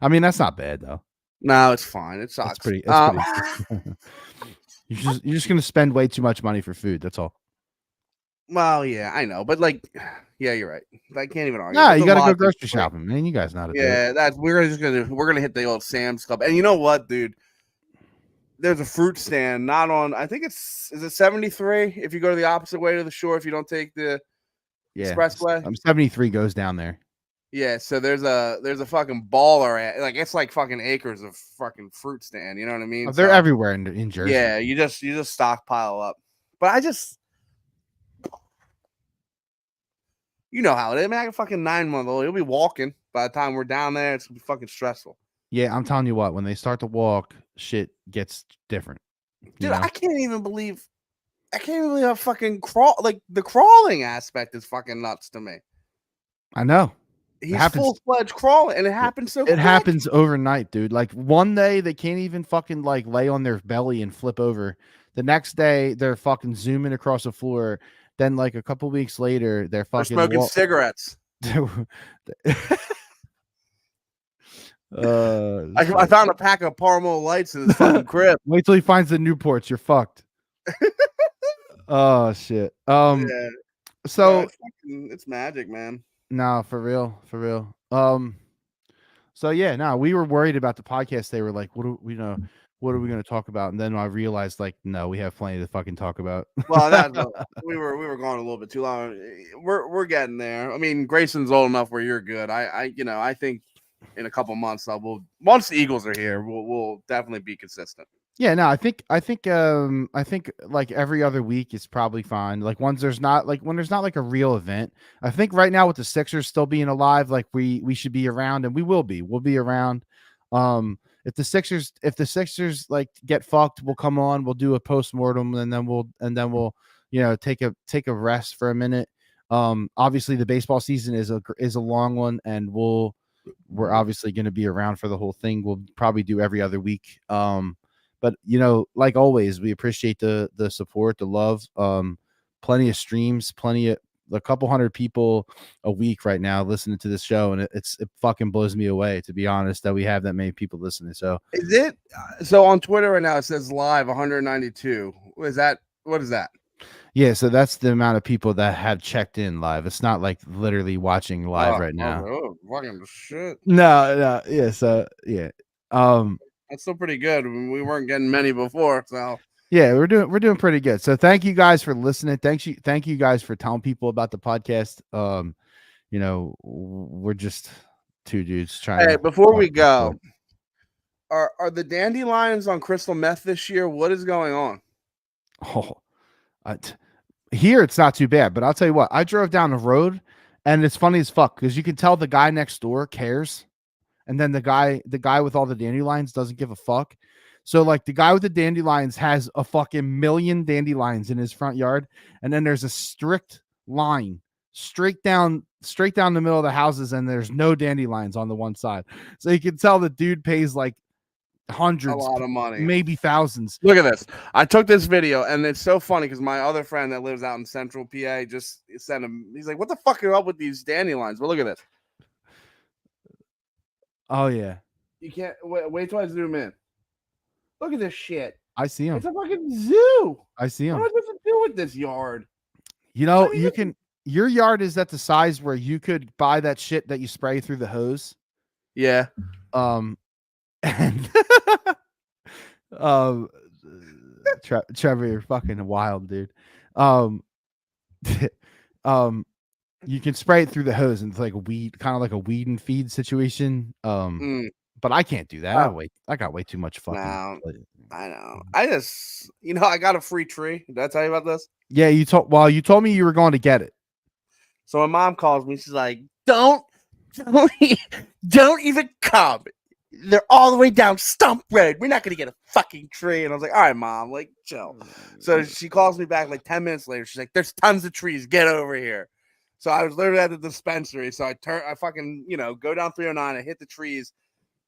I mean, that's not bad though. No, it's fine. It It's sucks. pretty. It's pretty. You're just gonna spend way too much money for food. That's all. Well, yeah, I know, but like, yeah, you're right. I can't even argue. Nah, There's you a gotta lot go of things grocery for it. shopping, man. You guys know how to do it. Yeah, that's we're gonna hit the old Sam's Club, and you know what, dude? There's a fruit stand not on. I think is it 73. If you go to the opposite way to the shore, if you don't take the Yeah, expressway. 73 goes down there. Yeah, so there's a fucking baller at like it's like fucking acres of fucking fruit stand. You know what I mean? Oh, they're So, everywhere in Jersey. yeah, you just stockpile up. But I just, you know how it is. Man, I got a fucking 9-month-old. He'll be walking by the time we're down there. It's gonna be fucking stressful. Yeah, I'm telling you what. When they start to walk, shit gets different. Dude, I can't even believe how fucking like the crawling aspect is fucking nuts to me. I know. He's full-fledged crawling, and it happens so quick. It happens overnight, dude. Like one day they can't even fucking like lay on their belly and flip over. The next day they're fucking zooming across the floor. Then like a couple weeks later they're fucking smoking cigarettes. I found a pack of Parmo Lights in his fucking crib. Wait till he finds the Newports. You're fucked. Oh shit. Yeah. So it's magic, man. No, for real. So yeah, no, we were worried about the podcast. They were like, what are we going to talk about? And then I realized, like, no, we have plenty to fucking talk about. Well, we were going a little bit too long. We're getting there. I mean, Grayson's old enough where you're good. I think in a couple months, once the Eagles are here, we'll definitely be consistent. Yeah, no, I think like every other week is probably fine. Like when there's not like a real event. I think right now with the Sixers still being alive, like we should be around, and we will be. We'll be around. If the Sixers like get fucked, we'll come on. We'll do a post-mortem, and then we'll take a rest for a minute. Obviously the baseball season is a long one, and we're obviously going to be around for the whole thing. We'll probably do every other week. But like always, we appreciate the support, the love. Plenty of streams, a couple hundred people a week right now listening to this show, and it fucking blows me away, to be honest, that we have that many people listening. So is it? So on Twitter right now it says live 192. What is that? Yeah, so that's the amount of people that have checked in live. It's not like literally watching live right now. Oh, fucking shit. No, yeah. So yeah. That's still pretty good. We weren't getting many before, so yeah, we're doing pretty good. So thank you guys for listening. Thank you guys for telling people about the podcast. We're just two dudes trying. Hey, before we go, are the dandelions on crystal meth this year? What is going on? Oh, here it's not too bad, but I'll tell you what. I drove down the road, and it's funny as fuck because you can tell the guy next door cares. And then the guy with all the dandelions doesn't give a fuck. So like the guy with the dandelions has a fucking million dandelions in his front yard. And then there's a strict line straight down the middle of the houses. And there's no dandelions on the one side. So you can tell the dude pays like hundreds, a lot of money, maybe thousands. Look at this. I took this video, and it's so funny because my other friend that lives out in Central PA just sent him. He's like, "What the fuck are up with these dandelions?" But look at this. Oh yeah. You can't wait till I zoom in. Look at this shit. I see him. It's a fucking zoo. I see him. What am I supposed to do with this yard? Your yard is at the size where you could buy that shit that you spray through the hose. Yeah. And Trevor, you're fucking wild, dude. You can spray it through the hose, and it's like kind of like a weed and feed situation. But I can't do that. I got way too much fucking. No, I know. I just, I got a free tree. Did I tell you about this? Yeah, you told me you were going to get it. So my mom calls me. She's like, "Don't even come. They're all the way down Stump Road. We're not gonna get a fucking tree." And I was like, "All right, Mom, like chill." So she calls me back like 10 minutes later. She's like, "There's tons of trees. Get over here." So I was literally at the dispensary. So I fucking, go down 309. I hit the trees,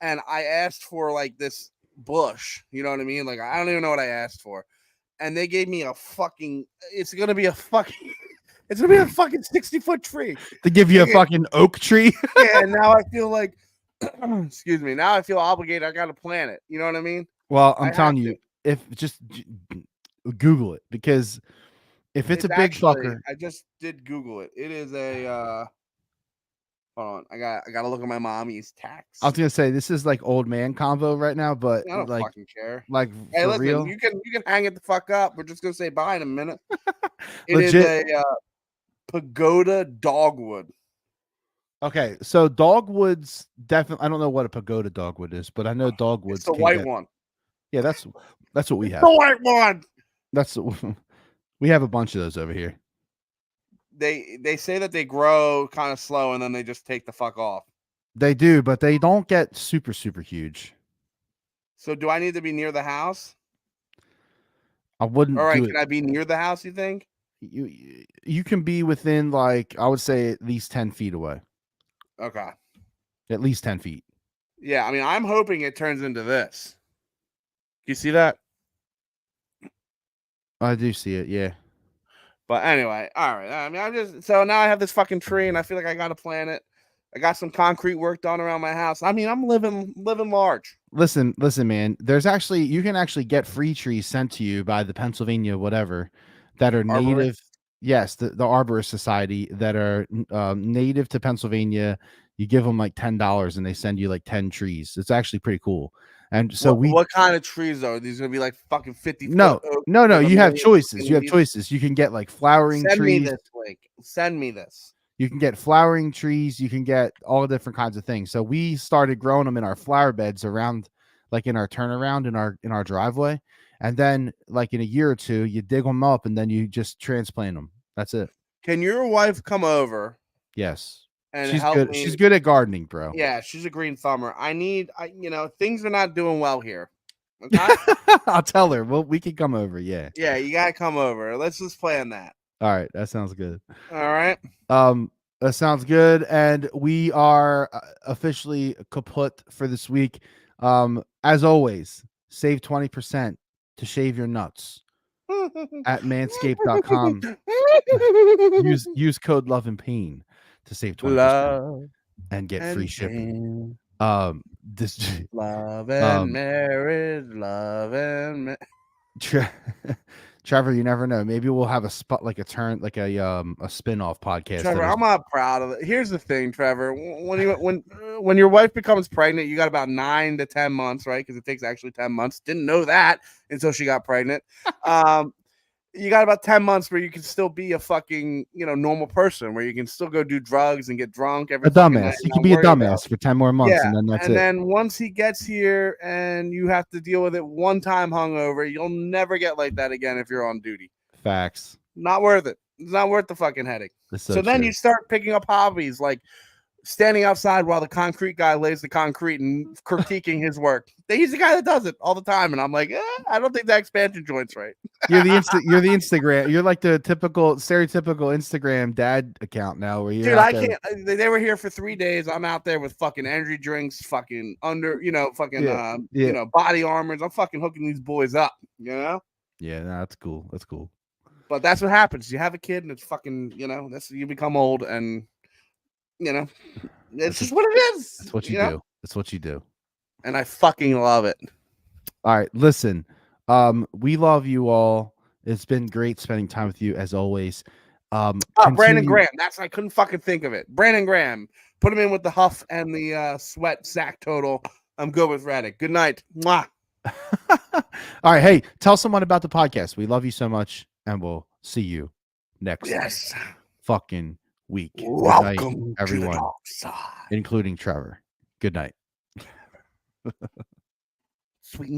and I asked for like this bush. You know what I mean? Like I don't even know what I asked for, and they gave me it's gonna be a fucking It's gonna be a fucking 60-foot tree. To give you a fucking oak tree. Yeah, and now I feel like, excuse me. Now I feel obligated. I got to plant it. You know what I mean? Well, I I'm have telling to. you, if just Google it, because if it's a big Actually, fucker, I just did Google it. It is a. Hold on, I got to look at my mommy's tax. I was gonna say this is like old man convo right now, but I don't fucking care. like Hey, for listen, real, you can hang it the fuck up. We're just gonna say bye in a minute. It is legit. a pagoda dogwood. Okay, so dogwoods definitely. I don't know what a pagoda dogwood is, but I know It's dogwoods the can white get. one. Yeah, that's what we The have. white one. That's we have a bunch of those over here. They say that they grow kind of slow and then they just take the fuck off. They do, but they don't get super huge. So do I need to be near the house? I wouldn't All right, do can it. I be near the house, you think? You can be within, like, I would say at least 10 feet away. Okay. At least 10 feet. Yeah, I mean, I'm hoping it turns into this. You see that? I do see it, yeah. But anyway, all right. I mean, so now I have this fucking tree and I feel like I got to plant it. I got some concrete work done around my house. I mean, I'm living large. Listen, man. You can actually get free trees sent to you by the Pennsylvania whatever that are native. Arborist. Yes, the Arborist Society that are native to Pennsylvania. You give them like $10 and they send you like 10 trees. It's actually pretty cool. And so what kind of trees are these? Gonna be like fucking 50 no, foot oak no. with a You have million choices. You have leaves? choices. You can get like flowering Send me trees. this link. Send me this. You can get flowering trees. You can get all different kinds of things. So we started growing them in our flower beds around, like in our turnaround in our driveway, and then like in a year or two, you dig them up and then you just transplant them. That's it. Can your wife come over? Yes, And she's help good. me. She's good at gardening, bro. Yeah, she's a green thumber. Things are not doing well here. Okay? I'll tell her. Well, we can come over. Yeah. Yeah, you gotta come over. Let's just plan that. All right, that sounds good. All right. That sounds good, and we are officially kaput for this week. As always, save 20% to shave your nuts at manscaped.com. use code love and pain to save 20% Love and get free shipping. pain. This Love and marriage, love and Trevor, you never know. Maybe we'll have a spot like a spin-off podcast. Trevor, I'm not proud of it. Here's the thing, Trevor. When your wife becomes pregnant, you got about 9 to 10 months, right? Because it takes actually 10 months. Didn't know that until she got pregnant. You got about 10 months where you can still be a fucking, normal person, where you can still go do drugs and get drunk every fucking night. You can be a dumbass for 10 more months, Yeah, and then that's it. And then once he gets here and you have to deal with it one time hungover, you'll never get like that again if you're on duty. Facts. Not worth it. It's not worth the fucking headache. So then you start picking up hobbies like standing outside while the concrete guy lays the concrete and critiquing his work. He's the guy that does it all the time, and I'm like, I don't think that expansion joint's right. You're the Instagram. You're like the stereotypical Instagram dad account now. Where you're dude, I can't. They were here for 3 days. I'm out there with fucking energy drinks, fucking body armors. I'm fucking hooking these boys up. Yeah, no, that's cool. That's cool. But that's what happens. You have a kid, and it's fucking. You become old, and it's just what it is. That's what you do. That's what you do. And I fucking love it. All right, listen. We love you all. It's been great spending time with you as always. Brandon Graham. I couldn't fucking think of it. Brandon Graham. Put him in with the huff and the sweat sack total. I'm good with Reddick. Good night. Mwah. All right. Hey, tell someone about the podcast. We love you so much, and we'll see you next fucking week. Welcome, everyone, to the dark side. including Trevor. Good night.